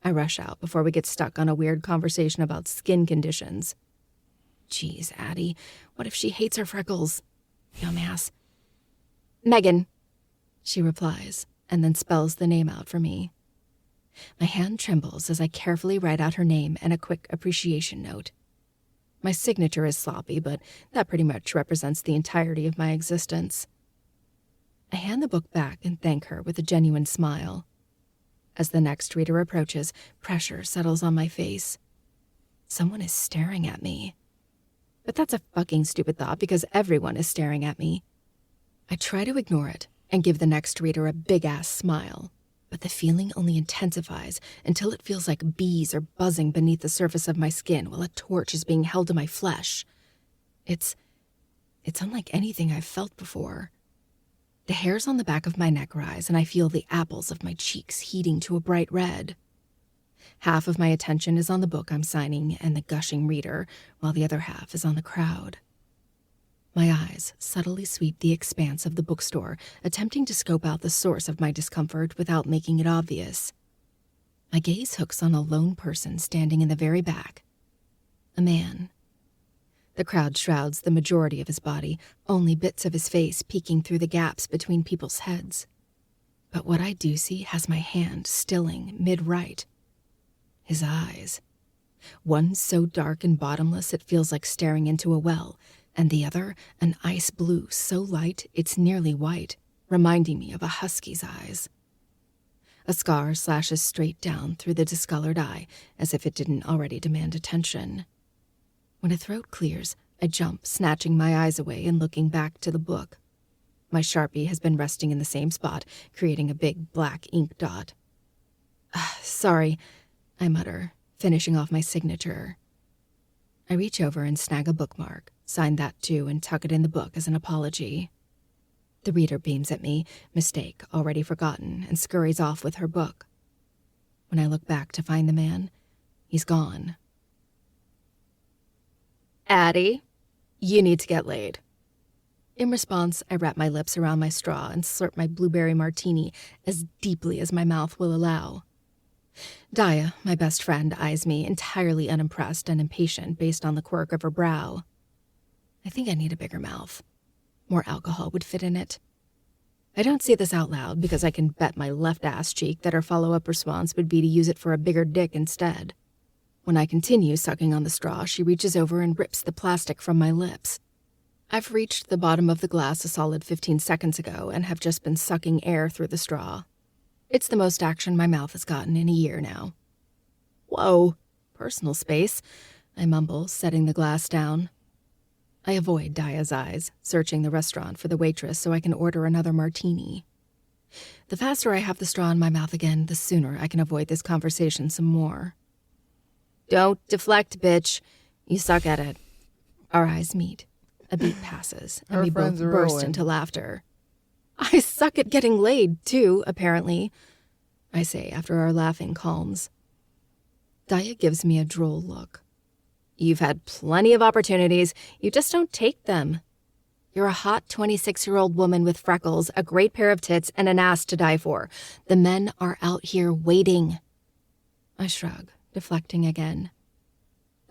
I rush out before we get stuck on a weird conversation about skin conditions. Geez, Addie, what if she hates her freckles? Dumbass. Megan, she replies, and then spells the name out for me. My hand trembles as I carefully write out her name and a quick appreciation note. My signature is sloppy, but that pretty much represents the entirety of my existence. I hand the book back and thank her with a genuine smile. As the next reader approaches, pressure settles on my face. Someone is staring at me. But that's a fucking stupid thought because everyone is staring at me. I try to ignore it and give the next reader a big-ass smile, but the feeling only intensifies until it feels like bees are buzzing beneath the surface of my skin while a torch is being held to my flesh. It's unlike anything I've felt before. The hairs on the back of my neck rise, and I feel the apples of my cheeks heating to a bright red. Half of my attention is on the book I'm signing and the gushing reader, while the other half is on the crowd. My eyes subtly sweep the expanse of the bookstore, attempting to scope out the source of my discomfort without making it obvious. My gaze hooks on a lone person standing in the very back. A man. The crowd shrouds the majority of his body, only bits of his face peeking through the gaps between people's heads. But what I do see has my hand stilling mid-right. His eyes. One so dark and bottomless it feels like staring into a well, and the other an ice blue so light it's nearly white, reminding me of a husky's eyes. A scar slashes straight down through the discolored eye, as if it didn't already demand attention. When a throat clears, I jump, snatching my eyes away and looking back to the book. My Sharpie has been resting in the same spot, creating a big black ink dot. Sorry, I mutter, finishing off my signature. I reach over and snag a bookmark, sign that too, and tuck it in the book as an apology. The reader beams at me, mistake already forgotten, and scurries off with her book. When I look back to find the man, he's gone. Addie, you need to get laid. In response, I wrap my lips around my straw and slurp my blueberry martini as deeply as my mouth will allow. Daya, my best friend, eyes me entirely unimpressed and impatient based on the quirk of her brow. I think I need a bigger mouth. More alcohol would fit in it. I don't say this out loud because I can bet my left ass cheek that her follow-up response would be to use it for a bigger dick instead. When I continue sucking on the straw, she reaches over and rips the plastic from my lips. I've reached the bottom of the glass a solid 15 seconds ago and have just been sucking air through the straw. It's the most action my mouth has gotten in a year now. Whoa, personal space, I mumble, setting the glass down. I avoid Daya's eyes, searching the restaurant for the waitress so I can order another martini. The faster I have the straw in my mouth again, the sooner I can avoid this conversation some more. Don't deflect, bitch. You suck at it. Our eyes meet. A beat passes, and we both burst into laughter. I suck at getting laid, too, apparently, I say after our laughing calms. Daya gives me a droll look. You've had plenty of opportunities. You just don't take them. You're a hot 26-year-old woman with freckles, a great pair of tits, and an ass to die for. The men are out here waiting. I shrug, deflecting again.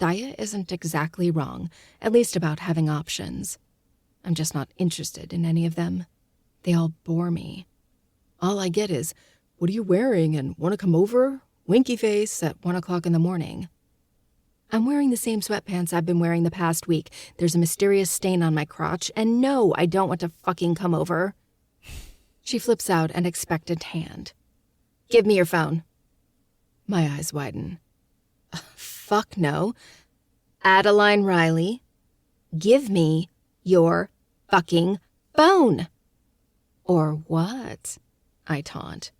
Daya isn't exactly wrong, at least about having options. I'm just not interested in any of them. They all bore me. All I get is, what are you wearing and want to come over? Winky face at 1 o'clock in the morning. I'm wearing the same sweatpants I've been wearing the past week. There's a mysterious stain on my crotch, and no, I don't want to fucking come over. She flips out an expectant hand. Give me your phone. My eyes widen. Fuck no. Adeline Riley, give me your fucking phone. Or what? I taunt.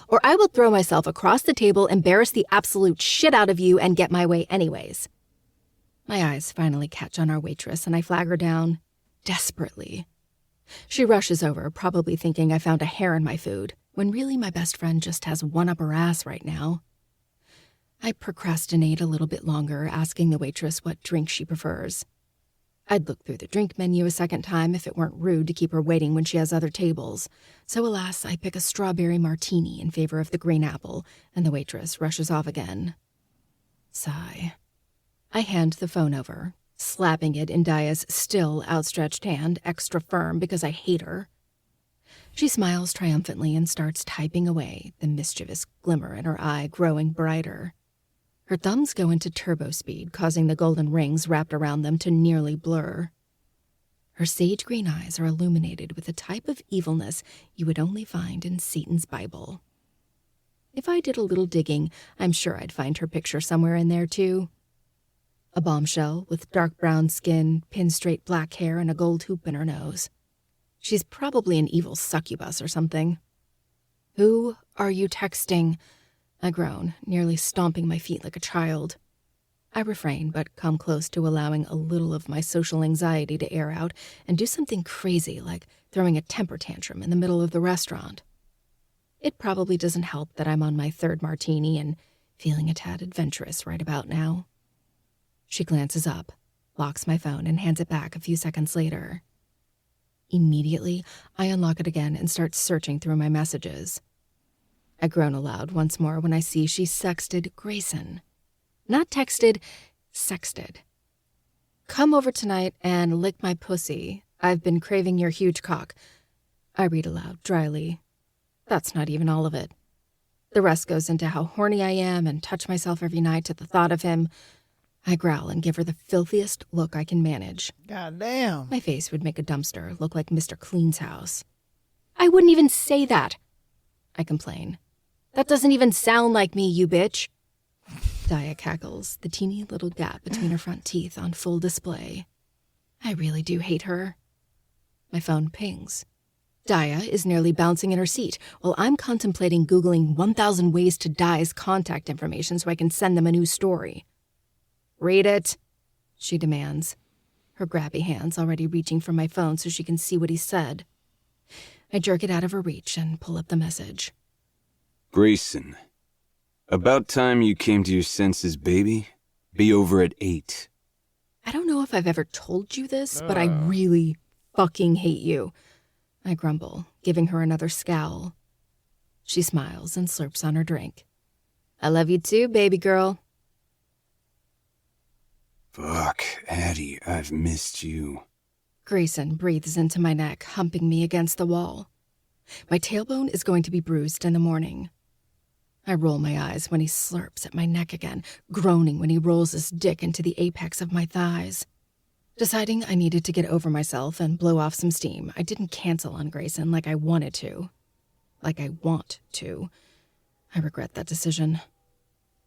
Or I will throw myself across the table, embarrass the absolute shit out of you, and get my way anyways. My eyes finally catch on our waitress, and I flag her down desperately. She rushes over, probably thinking I found a hair in my food, when really my best friend just has one up her ass right now. I procrastinate a little bit longer, asking the waitress what drink she prefers. I'd look through the drink menu a second time if it weren't rude to keep her waiting when she has other tables. So alas, I pick a strawberry martini in favor of the green apple, and the waitress rushes off again. Sigh. I hand the phone over, slapping it in Daya's still outstretched hand, extra firm because I hate her. She smiles triumphantly and starts typing away, the mischievous glimmer in her eye growing brighter. Her thumbs go into turbo speed, causing the golden rings wrapped around them to nearly blur. Her sage green eyes are illuminated with a type of evilness you would only find in Satan's Bible. If I did a little digging, I'm sure I'd find her picture somewhere in there, too. A bombshell with dark brown skin, pin-straight black hair, and a gold hoop in her nose. She's probably an evil succubus or something. "Who are you texting?" I groan, nearly stomping my feet like a child. I refrain, but come close to allowing a little of my social anxiety to air out and do something crazy like throwing a temper tantrum in the middle of the restaurant. It probably doesn't help that I'm on my third martini and feeling a tad adventurous right about now. She glances up, locks my phone, and hands it back a few seconds later. Immediately, I unlock it again and start searching through my messages. I groan aloud once more when I see she sexted Grayson. Not texted, sexted. "Come over tonight and lick my pussy. I've been craving your huge cock." I read aloud dryly. That's not even all of it. The rest goes into how horny I am and touch myself every night at the thought of him. I growl and give her the filthiest look I can manage. God damn. My face would make a dumpster look like Mr. Clean's house. "I wouldn't even say that," I complain. "That doesn't even sound like me, you bitch." Daya cackles, the teeny little gap between her front teeth on full display. I really do hate her. My phone pings. Daya is nearly bouncing in her seat while I'm contemplating Googling 1,000 ways to Daya's contact information so I can send them a new story. "Read it," she demands, her grabby hands already reaching for my phone so she can see what he said. I jerk it out of her reach and pull up the message. "Grayson, about time you came to your senses, baby. Be over at 8. I don't know if I've ever told you this, but I really fucking hate you, I grumble, giving her another scowl. She smiles and slurps on her drink. "I love you too, baby girl." Fuck, Addie, I've missed you. Grayson breathes into my neck, humping me against the wall. My tailbone is going to be bruised in the morning. I roll my eyes when he slurps at my neck again, groaning when he rolls his dick into the apex of my thighs. Deciding I needed to get over myself and blow off some steam, I didn't cancel on Grayson like I wanted to. Like I want to. I regret that decision.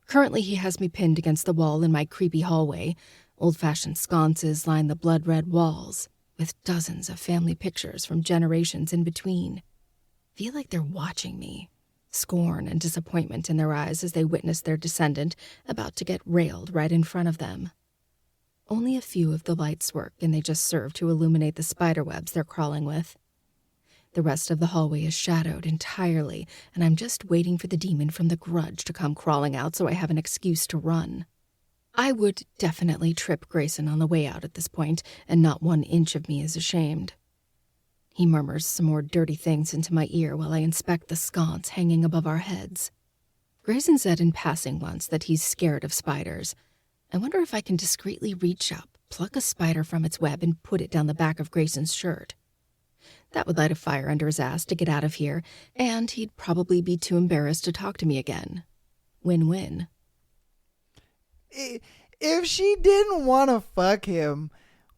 Currently, he has me pinned against the wall in my creepy hallway. Old-fashioned sconces line the blood-red walls, with dozens of family pictures from generations in between. Feel like they're watching me. Scorn and disappointment in their eyes as they witness their descendant about to get railed right in front of them. Only a few of the lights work, and they just serve to illuminate the spiderwebs they're crawling with. The rest of the hallway is shadowed entirely, and I'm just waiting for the demon from the grudge to come crawling out so I have an excuse to run. I would definitely trip Grayson on the way out at this point, and not 1 inch of me is ashamed. He murmurs some more dirty things into my ear while I inspect the sconce hanging above our heads. Grayson said in passing once that he's scared of spiders. I wonder if I can discreetly reach up, pluck a spider from its web, and put it down the back of Grayson's shirt. That would light a fire under his ass to get out of here, and he'd probably be too embarrassed to talk to me again. Win-win. If she didn't want to fuck him,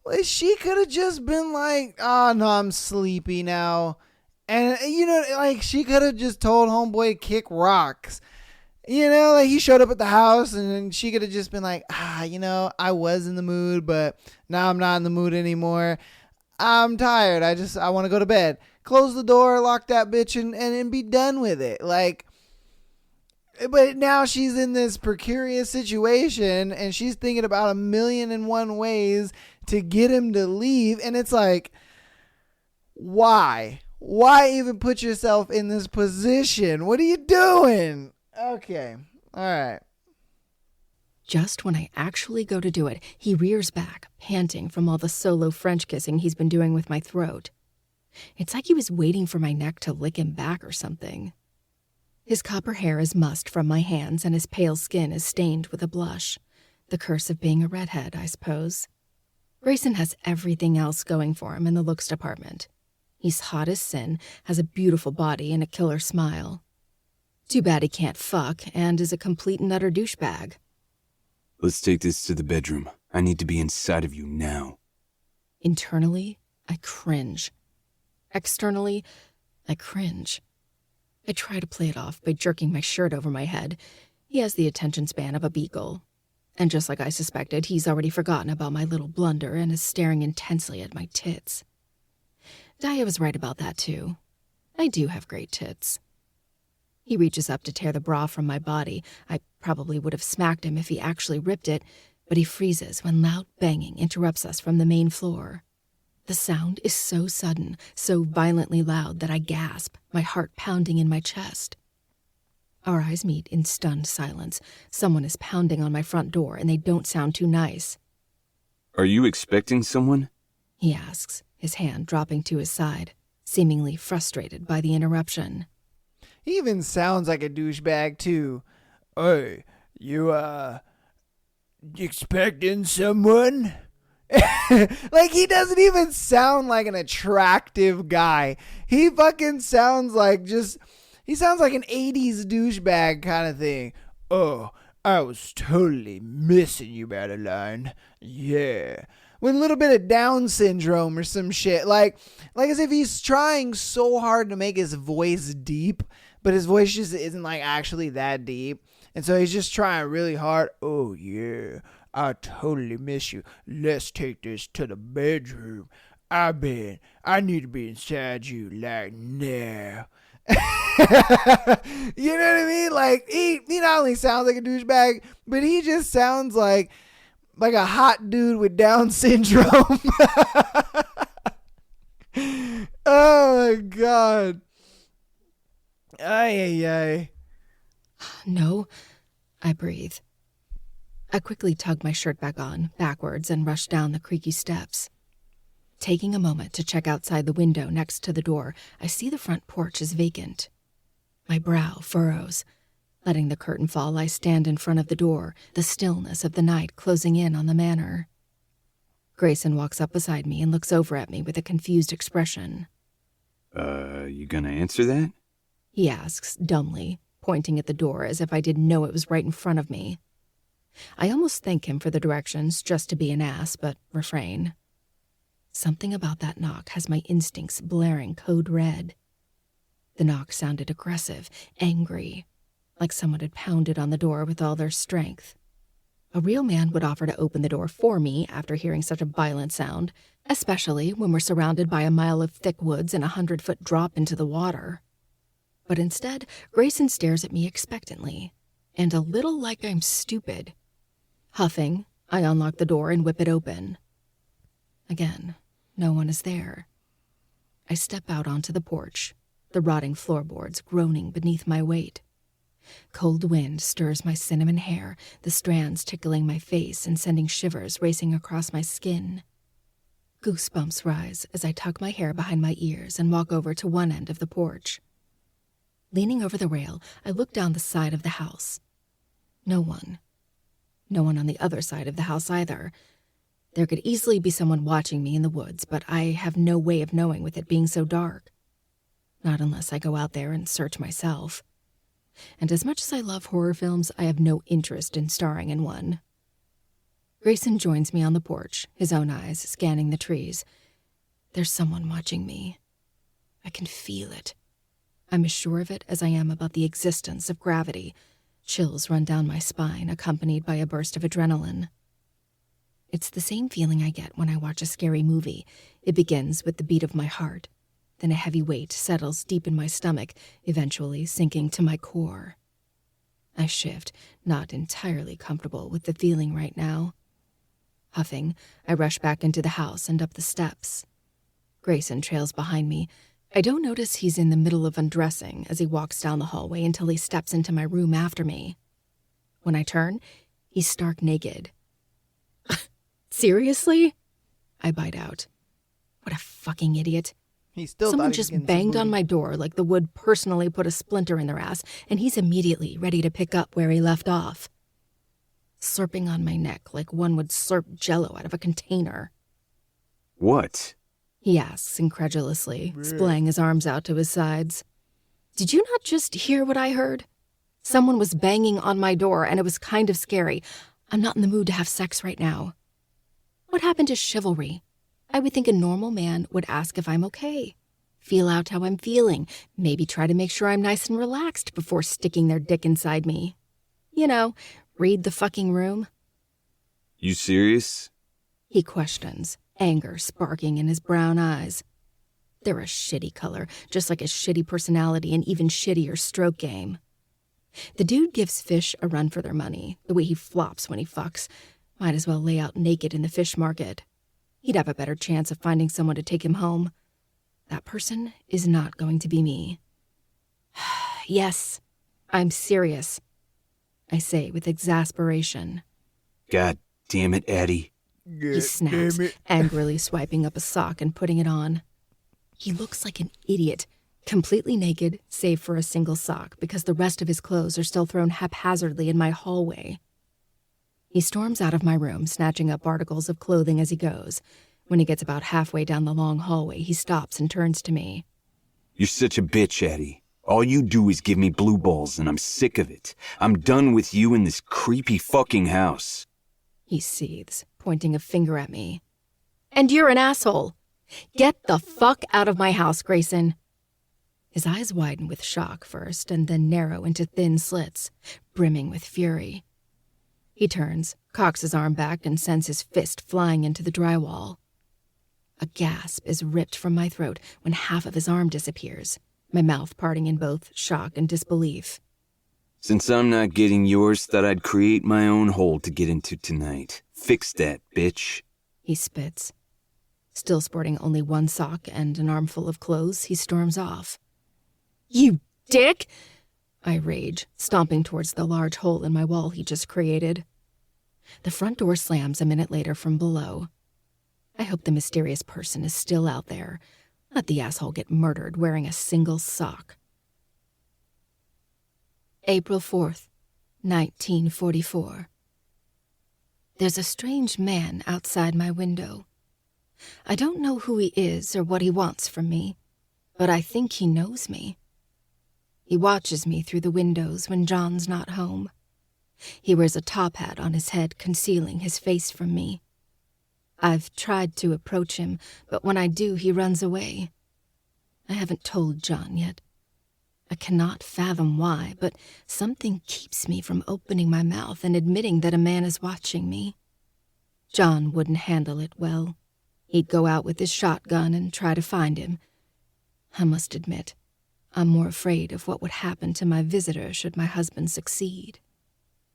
well, she could have just been like, "Oh, no, I'm sleepy now." And, like, she could have just told homeboy to kick rocks. Like, he showed up at the house, and then she could have just been like, I was in the mood, but now I'm not in the mood anymore. I'm tired. I want to go to bed. Close the door, lock that bitch, and be done with it. Like, but now she's in this precarious situation, and she's thinking about 1,000,001 ways to get him to leave. And it's like, Why? Why even put yourself in this position? What are you doing? Okay. All right. Just when I actually go to do it, he rears back, panting from all the solo French kissing he's been doing with my throat. It's like he was waiting for my neck to lick him back or something. His copper hair is mussed from my hands, and his pale skin is stained with a blush. The curse of being a redhead, I suppose. Grayson has everything else going for him in the looks department. He's hot as sin, has a beautiful body and a killer smile. Too bad he can't fuck and is a complete and utter douchebag. Let's take this to the bedroom. I need to be inside of you now. Internally, I cringe. Externally, I cringe. I try to play it off by jerking my shirt over my head. He has the attention span of a beagle. And just like I suspected, he's already forgotten about my little blunder and is staring intensely at my tits. Daya was right about that, too. I do have great tits. He reaches up to tear the bra from my body. I probably would have smacked him if he actually ripped it, but he freezes when loud banging interrupts us from the main floor. The sound is so sudden, so violently loud that I gasp, my heart pounding in my chest. Our eyes meet in stunned silence. Someone is pounding on my front door, and they don't sound too nice. Are you expecting someone? He asks, his hand dropping to his side, seemingly frustrated by the interruption. He even sounds like a douchebag, too. Hey, you expecting someone? Like, he doesn't even sound like an attractive guy. He fucking sounds like he sounds like an 80s douchebag kind of thing. Oh, I was totally missing you, Adeline. Yeah. With a little bit of Down syndrome or some shit. Like as if he's trying so hard to make his voice deep, but his voice just isn't like actually that deep. And so he's just trying really hard. Oh, yeah. I totally miss you. Let's take this to the bedroom. I need to be inside you like now. You know what I mean? Like, he not only sounds like a douchebag, but he just sounds like a hot dude with Down syndrome. Oh my God. Ay. No, I breathe. I quickly tug my shirt back on, backwards, and rush down the creaky steps. Taking a moment to check outside the window next to the door, I see the front porch is vacant. My brow furrows. Letting the curtain fall, I stand in front of the door, the stillness of the night closing in on the manor. Grayson walks up beside me and looks over at me with a confused expression. You gonna answer that? He asks, dumbly, pointing at the door as if I didn't know it was right in front of me. I almost thank him for the directions just to be an ass, but refrain. Something about that knock has my instincts blaring code red. The knock sounded aggressive, angry, like someone had pounded on the door with all their strength. A real man would offer to open the door for me after hearing such a violent sound, especially when we're surrounded by a mile of thick woods and 100-foot drop into the water. But instead, Grayson stares at me expectantly, and a little like I'm stupid. Huffing, I unlock the door and whip it open. Again, no one is there. I step out onto the porch, the rotting floorboards groaning beneath my weight. Cold wind stirs my cinnamon hair, the strands tickling my face and sending shivers racing across my skin. Goosebumps rise as I tuck my hair behind my ears and walk over to one end of the porch. Leaning over the rail, I look down the side of the house. No one. No one on the other side of the house either. There could easily be someone watching me in the woods, but I have no way of knowing with it being so dark. Not unless I go out there and search myself. And as much as I love horror films, I have no interest in starring in one. Grayson joins me on the porch, his own eyes scanning the trees. There's someone watching me. I can feel it. I'm as sure of it as I am about the existence of gravity. Chills run down my spine, accompanied by a burst of adrenaline. It's the same feeling I get when I watch a scary movie. It begins with the beat of my heart. Then a heavy weight settles deep in my stomach, eventually sinking to my core. I shift, not entirely comfortable with the feeling right now. Huffing, I rush back into the house and up the steps. Grayson trails behind me. I don't notice he's in the middle of undressing as he walks down the hallway until he steps into my room after me. When I turn, he's stark naked. Seriously? I bite out. What a fucking idiot. He still Someone thought he was just getting some banged on booty. my door like the wood personally put a splinter in their ass, and he's immediately ready to pick up where he left off. Slurping on my neck like one would slurp Jell-O out of a container. What? He asks incredulously, splaying his arms out to his sides. Did you not just hear what I heard? Someone was banging on my door, and it was kind of scary. I'm not in the mood to have sex right now. What happened to chivalry? I would think a normal man would ask if I'm okay. Feel out how I'm feeling. Maybe try to make sure I'm nice and relaxed before sticking their dick inside me. You know, read the fucking room. You serious? He questions, anger sparking in his brown eyes. They're a shitty color, just like his shitty personality and even shittier stroke game. The dude gives fish a run for their money, the way he flops when he fucks. Might as well lay out naked in the fish market. He'd have a better chance of finding someone to take him home. That person is not going to be me. Yes, I'm serious, I say with exasperation. God damn it, Addie. He snaps, angrily swiping up a sock and putting it on. He looks like an idiot, completely naked, save for a single sock, because the rest of his clothes are still thrown haphazardly in my hallway. He storms out of my room, snatching up articles of clothing as he goes. When he gets about halfway down the long hallway, he stops and turns to me. You're such a bitch, Addie. All you do is give me blue balls, and I'm sick of it. I'm done with you in this creepy fucking house. He seethes, pointing a finger at me. And you're an asshole. Get the fuck out of my house, Grayson. His eyes widen with shock first, and then narrow into thin slits, brimming with fury. He turns, cocks his arm back, and sends his fist flying into the drywall. A gasp is ripped from my throat when half of his arm disappears, my mouth parting in both shock and disbelief. Since I'm not getting yours, thought I'd create my own hole to get into tonight. Fix that, bitch. He spits. Still sporting only one sock and an armful of clothes, he storms off. You dick! I rage, stomping towards the large hole in my wall he just created. The front door slams a minute later from below. I hope the mysterious person is still out there. Let the asshole get murdered wearing a single sock. April 4th, 1944. There's a strange man outside my window. I don't know who he is or what he wants from me, but I think he knows me. He watches me through the windows when John's not home. He wears a top hat on his head, concealing his face from me. I've tried to approach him, but when I do, he runs away. I haven't told John yet. I cannot fathom why, but something keeps me from opening my mouth and admitting that a man is watching me. John wouldn't handle it well. He'd go out with his shotgun and try to find him. I must admit, I'm more afraid of what would happen to my visitor should my husband succeed.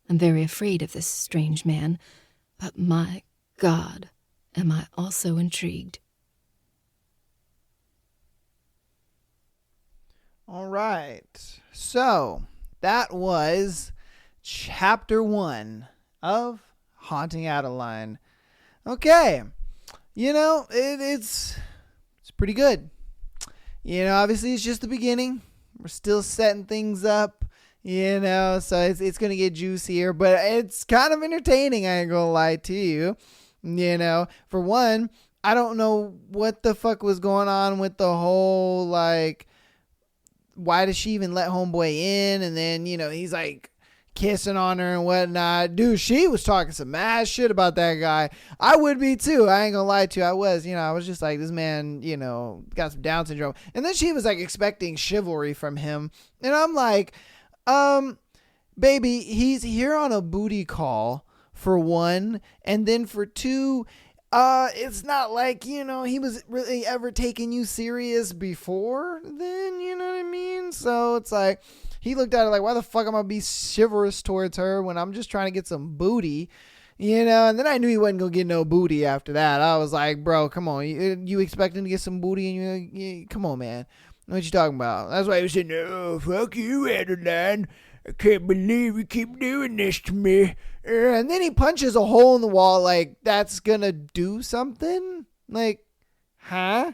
I'm very afraid of this strange man, but my God, am I also intrigued. All right. So that was chapter 1 of Haunting Adeline. Okay. It's pretty good. Obviously it's just the beginning. We're still setting things up, so it's going to get juicier, but it's kind of entertaining, I ain't going to lie to you. For one, I don't know what the fuck was going on with the whole, why does she even let homeboy in? And then, he's kissing on her and whatnot. Dude, she was talking some mad shit about that guy. I would be too. I ain't gonna lie to you. I was just like, this man, got some Down syndrome. And then she was expecting chivalry from him. And I'm like, baby, he's here on a booty call for one. And then for two, it's not like, he was really ever taking you serious before then, you know what I mean? So it's like, he looked at it like, why the fuck am I be chivalrous towards her when I'm just trying to get some booty? You know, and then I knew he wasn't gonna get no booty after that. I was like, bro, come on, you expecting to get some booty, and you come on, man, what you talking about? That's why he was saying, "Oh, fuck you, Adeline. I can't believe you keep doing this to me." And then he punches a hole in the wall, like that's gonna do something. Like, huh?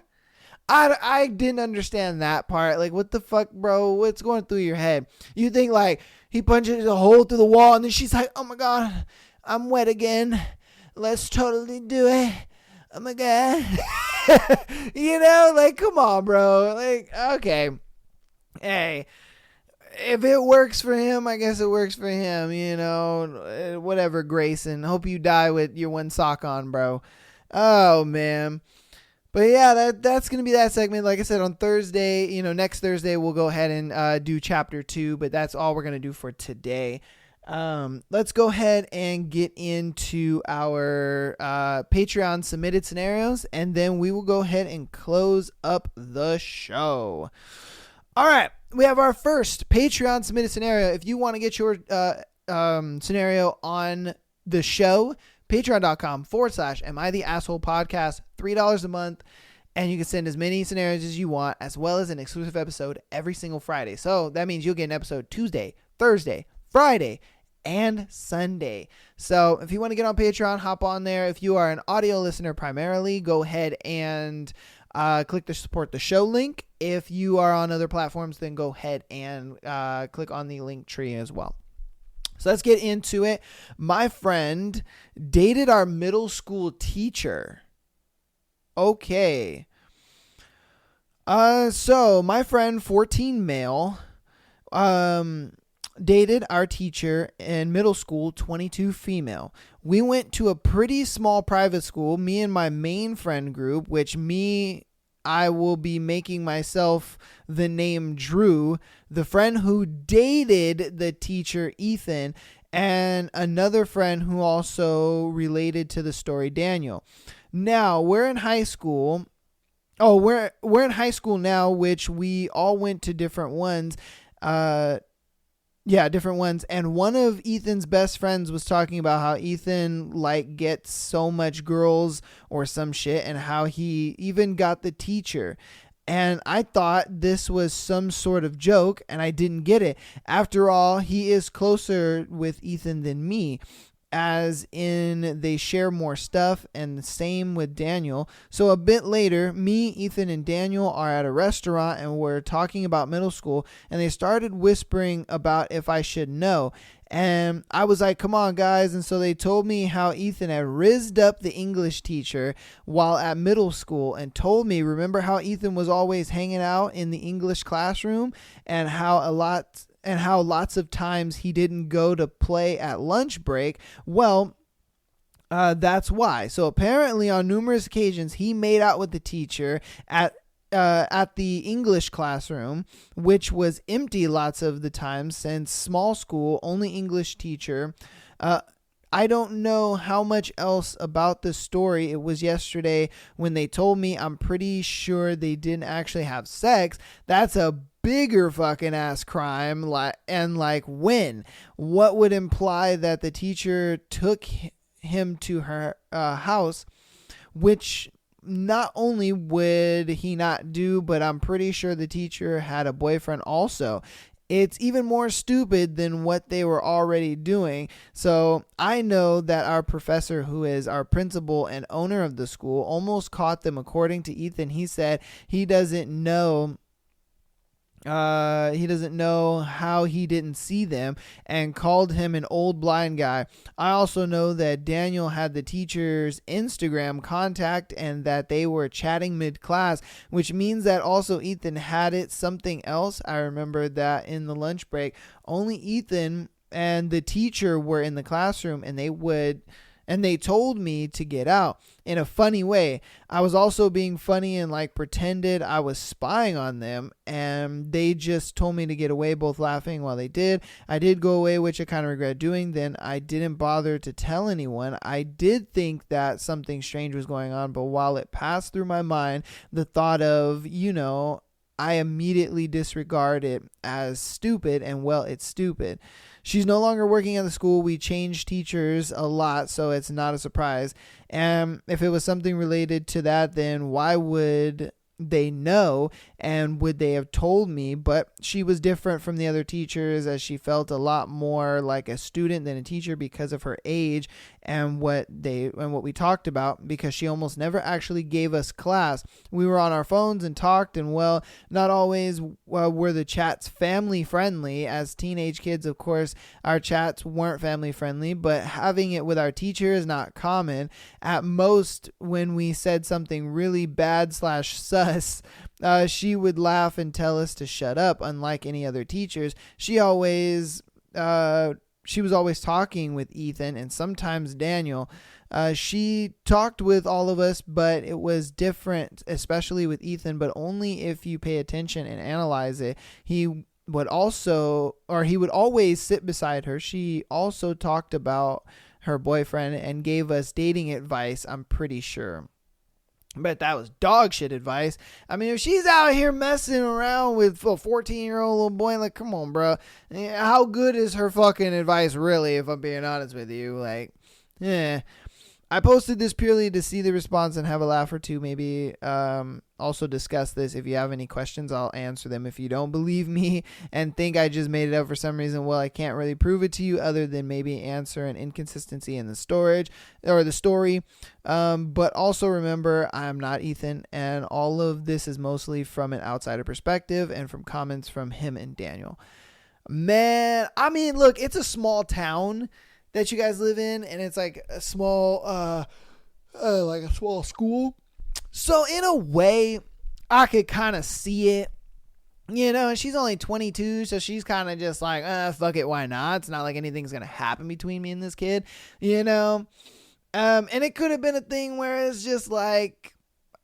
I didn't understand that part. Like, what the fuck, bro? What's going through your head? You think like he punches a hole through the wall, and then she's like, "Oh my god, I'm wet again. Let's totally do it. Oh my god." You know, like, come on, bro. Like, okay. Hey, if it works for him, I guess it works for him, you know. Whatever, Grayson. Hope you die with your one sock on, bro. Oh, man. But yeah, that's going to be that segment. Like I said, on Thursday, you know, next Thursday, we'll go ahead and do chapter 2, but that's all we're going to do for today. Let's go ahead and get into our Patreon submitted scenarios, and then we will go ahead and close up the show. All right, we have our first Patreon submitted scenario. If you want to get your scenario on the show, patreon.com/Am I the Asshole Podcast, $3 a month, and you can send as many scenarios as you want, as well as an exclusive episode every single Friday. So that means you'll get an episode Tuesday, Thursday, Friday, and Sunday. So if you want to get on Patreon, hop on there. If you are an audio listener primarily, go ahead and click the support the show link. If you are on other platforms, then go ahead and click on the link tree as well. So let's get into it. My friend dated our middle school teacher. Okay. So my friend, 14 male, dated our teacher in middle school, 22 female. We went to a pretty small private school, me and my main friend group, which I will be making myself the name Drew, the friend who dated the teacher Ethan, and another friend who also related to the story Daniel. Now, we're in high school. Oh, we're in high school now, which we all went to different ones. Different ones. And one of Ethan's best friends was talking about how Ethan like gets so much girls or some shit, and how he even got the teacher. And I thought this was some sort of joke, and I didn't get it. After all, he is closer with Ethan than me, as in they share more stuff, and the same with Daniel. So a bit later, me, Ethan, and Daniel are at a restaurant, and we're talking about middle school, and they started whispering about if I should know. And I was like, come on, guys. And so they told me how Ethan had rizzed up the English teacher while at middle school, and told me, remember how Ethan was always hanging out in the English classroom, and how lots of times he didn't go to play at lunch break. Well, that's why. So apparently on numerous occasions he made out with the teacher at the English classroom, which was empty lots of the time since small school, only English teacher. I don't know how much else about the story. It was yesterday when they told me. I'm pretty sure they didn't actually have sex. That's a bigger fucking ass crime. When? What would imply that the teacher took him to her house, which not only would he not do, but I'm pretty sure the teacher had a boyfriend also. It's even more stupid than what they were already doing. So I know that our professor, who is our principal and owner of the school, almost caught them. According to Ethan, he said he doesn't know how he didn't see them, and called him an old blind guy. I also know that Daniel had the teacher's Instagram contact, and that they were chatting mid-class, which means that also Ethan had it. Something else, I remember that in the lunch break, only Ethan and the teacher were in the classroom, and they told me to get out in a funny way. I was also being funny and pretended I was spying on them, and they just told me to get away, both laughing while they did. I did go away, which I kind of regret doing. Then I didn't bother to tell anyone. I did think that something strange was going on, but while it passed through my mind the thought of, I immediately disregard it as stupid, and well, it's stupid. She's no longer working at the school. We changed teachers a lot, so it's not a surprise. And if it was something related to that, then why would they know, and would they have told me? But she was different from the other teachers, as she felt a lot more like a student than a teacher because of her age and what we talked about, because she almost never actually gave us class. We were on our phones and talked, and well, not always were the chats family friendly. As teenage kids, of course, our chats weren't family friendly, but having it with our teacher is not common. At most, when we said something really bad / sus, she would laugh and tell us to shut up. Unlike any other teachers, she was always talking with Ethan and sometimes Daniel. She talked with all of us, but it was different, especially with Ethan, but only if you pay attention and analyze it. He would always sit beside her. She also talked about her boyfriend and gave us dating advice, I'm pretty sure. But that was dog shit advice. I mean, if she's out here messing around with a 14-year-old little boy, like, come on, bro. How good is her fucking advice, really, if I'm being honest with you? Like, yeah. I posted this purely to see the response and have a laugh or two. Maybe also discuss this. If you have any questions, I'll answer them. If you don't believe me and think I just made it up for some reason, well, I can't really prove it to you other than maybe answer an inconsistency in the story. But also remember, I'm not Ethan, and all of this is mostly from an outsider perspective and from comments from him and Daniel. Man, I mean, look, it's a small town that you guys live in, and it's like a small school. So in a way, I could kind of see it, and she's only 22, so she's kind of just like, fuck it, why not? It's not like anything's going to happen between me and this kid, and it could have been a thing where it's just like,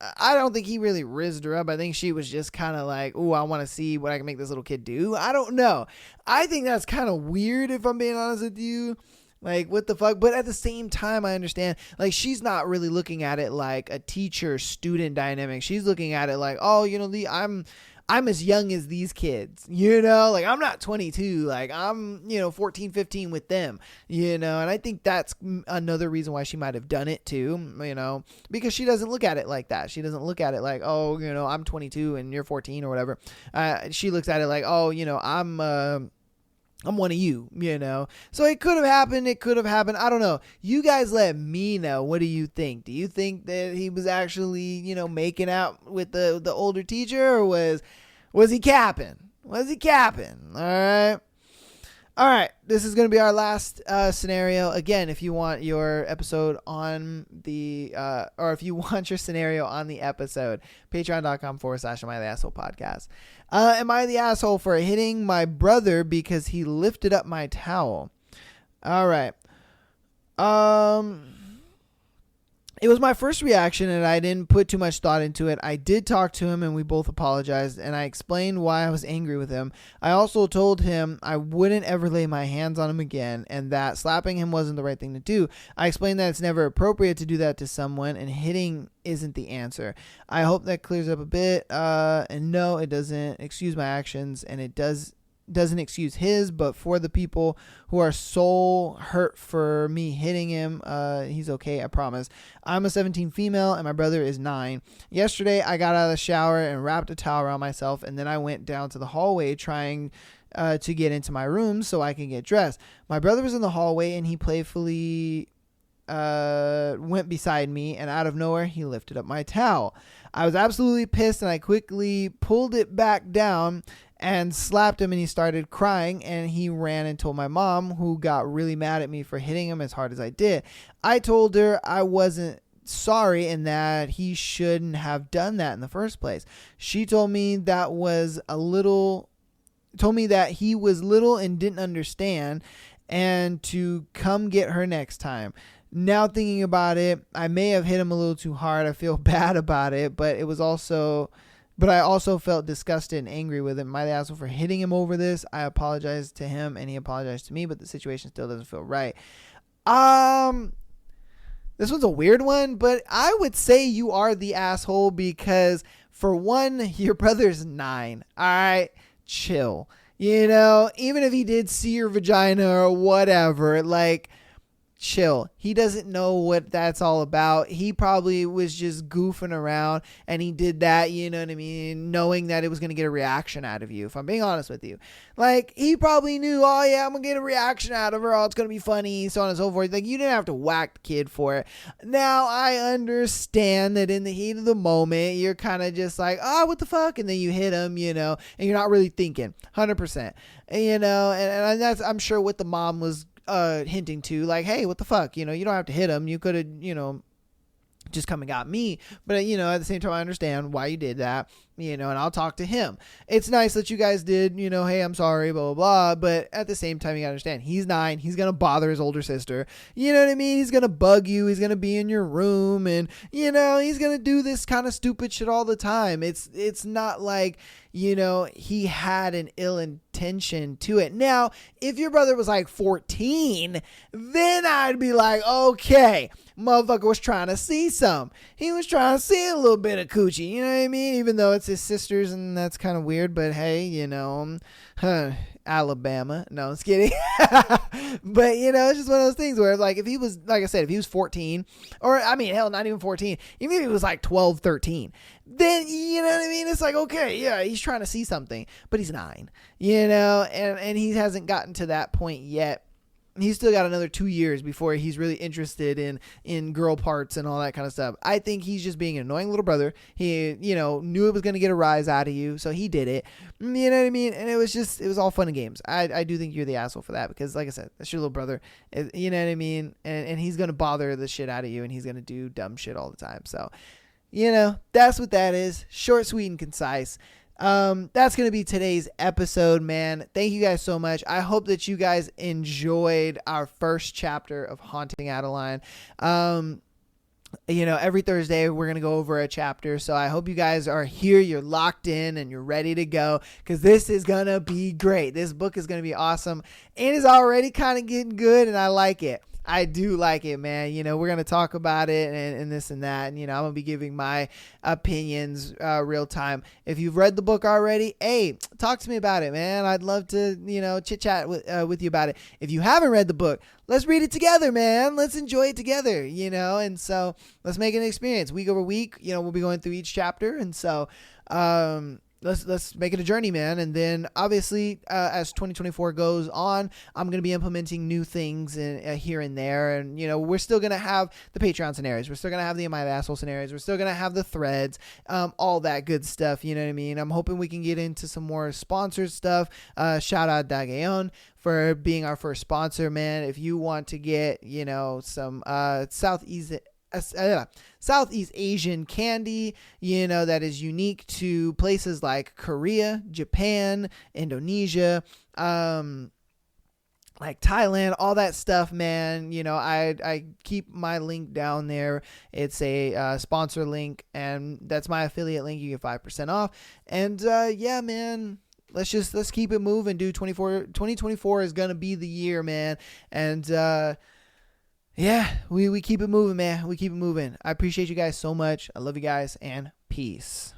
I don't think he really rizzed her up. I think she was just kind of like, I want to see what I can make this little kid do. I don't know. I think that's kind of weird, if I'm being honest with you. Like, what the fuck? But at the same time, I understand, like, she's not really looking at it like a teacher-student dynamic. She's looking at it like, I'm as young as these kids, like, I'm not 22, like, I'm, 14, 15 with them, and I think that's another reason why she might have done it too, because she doesn't look at it like that. She doesn't look at it like, I'm 22 and you're 14 or whatever. She looks at it like, I'm one of you, So it could have happened. I don't know. You guys let me know. What do you think? Do you think that he was actually, making out with the older teacher, or was he capping? All right. This is going to be our last scenario. Again, if you want your episode on or if you want your scenario on the episode, patreon.com/Am I the Asshole podcast. Am I the asshole for hitting my brother because he lifted up my towel? All right. It was my first reaction, and I didn't put too much thought into it. I did talk to him, and we both apologized, and I explained why I was angry with him. I also told him I wouldn't ever lay my hands on him again, and that slapping him wasn't the right thing to do. I explained that it's never appropriate to do that to someone, and hitting isn't the answer. I hope that clears up a bit. And no, it doesn't excuse my actions, and it doesn't excuse his, but for the people who are so hurt for me hitting him, he's okay, I promise. I'm a 17 female and my brother is 9. Yesterday I got out of the shower and wrapped a towel around myself, and then I went down to the hallway trying to get into my room so I can get dressed. My brother was in the hallway and he playfully went beside me, and out of nowhere he lifted up my towel. I was absolutely pissed, and I quickly pulled it back down and slapped him, and he started crying, and he ran and told my mom, who got really mad at me for hitting him as hard as I did. I told her I wasn't sorry and that he shouldn't have done that in the first place. She told me that he was little and didn't understand, and to come get her next time. Now thinking about it, I may have hit him a little too hard. I feel bad about it, but I also felt disgusted and angry with him. Am I the asshole for hitting him over this? I apologized to him and he apologized to me, but the situation still doesn't feel right. This one's a weird one, but I would say you are the asshole because For one, your brother's 9. All right, chill. You know, even if he did see your vagina or whatever, like, chill. He doesn't know what that's all about. He probably was just goofing around and he did that, you know what I mean, knowing that it was going to get a reaction out of you, if I'm being honest with you. Like, he probably knew, oh yeah, I'm going to get a reaction out of her, oh, it's going to be funny, so on and so forth. Like, you didn't have to whack the kid for it. Now, I understand that in the heat of the moment, you're kind of just like, oh, what the fuck? And then you hit him, you know, and you're not really thinking 100%, you know, and that's, I'm sure, what the mom was hinting to, like, hey, what the fuck, you know, you don't have to hit him, you could have, you know, just come and got me. But, you know, at the same time, I understand why you did that, you know, and I'll talk to him. It's nice that you guys did, you know, hey, I'm sorry, blah, blah, blah. But at the same time, you gotta understand, he's 9. He's going to bother his older sister. You know what I mean? He's going to bug you. He's going to be in your room and, you know, he's going to do this kind of stupid shit all the time. It's not like, you know, he had an ill intention to it. Now, if your brother was like 14, then I'd be like, okay, motherfucker was trying to see some. He was trying to see a little bit of coochie, you know what I mean? Even though it's his sister's and that's kind of weird, but hey, you know, Alabama. No, I'm just kidding. But, you know, it's just one of those things where, like, if he was, like I said, if he was 14, or, I mean, hell, not even 14, even if he was like 12, 13, then, you know what I mean? It's like, okay, yeah, he's trying to see something, but he's 9, you know, and he hasn't gotten to that point yet. He's still got another 2 years before he's really interested in girl parts and all that kind of stuff. I think he's just being an annoying little brother. He, you know, knew it was going to get a rise out of you, so he did it. You know what I mean? And it was all fun and games. I do think you're the asshole for that because, like I said, that's your little brother. You know what I mean? And he's going to bother the shit out of you, and he's going to do dumb shit all the time. So, you know, that's what that is. Short, sweet, and concise. That's going to be today's episode, man. Thank you guys so much. I hope that you guys enjoyed our first chapter of Haunting Adeline. You know, every Thursday we're going to go over a chapter. So I hope you guys are here. You're locked in and you're ready to go because this is going to be great. This book is going to be awesome. It is already kind of getting good and I like it. I do like it, man. You know, we're going to talk about it and this and that. And, you know, I'm going to be giving my opinions real time. If you've read the book already, hey, talk to me about it, man. I'd love to, you know, chit chat with you about it. If you haven't read the book, let's read it together, man. Let's enjoy it together, you know. And so let's make it an experience week over week. You know, we'll be going through each chapter. And so, let's make it a journey, man. And then obviously, as 2024 goes on, I'm going to be implementing new things here and there. And, you know, we're still going to have the Patreon scenarios. We're still going to have the Am I the Asshole scenarios. We're still going to have the threads, all that good stuff. You know what I mean? I'm hoping we can get into some more sponsored stuff. Shout out Dagayon for being our first sponsor, man. If you want to get, you know, some Southeast Asian candy, you know, that is unique to places like Korea, Japan, Indonesia, like Thailand, all that stuff, man. You know, I keep my link down there. It's a sponsor link, and that's my affiliate link. You get 5% off. And yeah, man. Let's keep it moving, dude. 2024 is gonna be the year, man. And yeah, we keep it moving, man. We keep it moving. I appreciate you guys so much. I love you guys, and peace.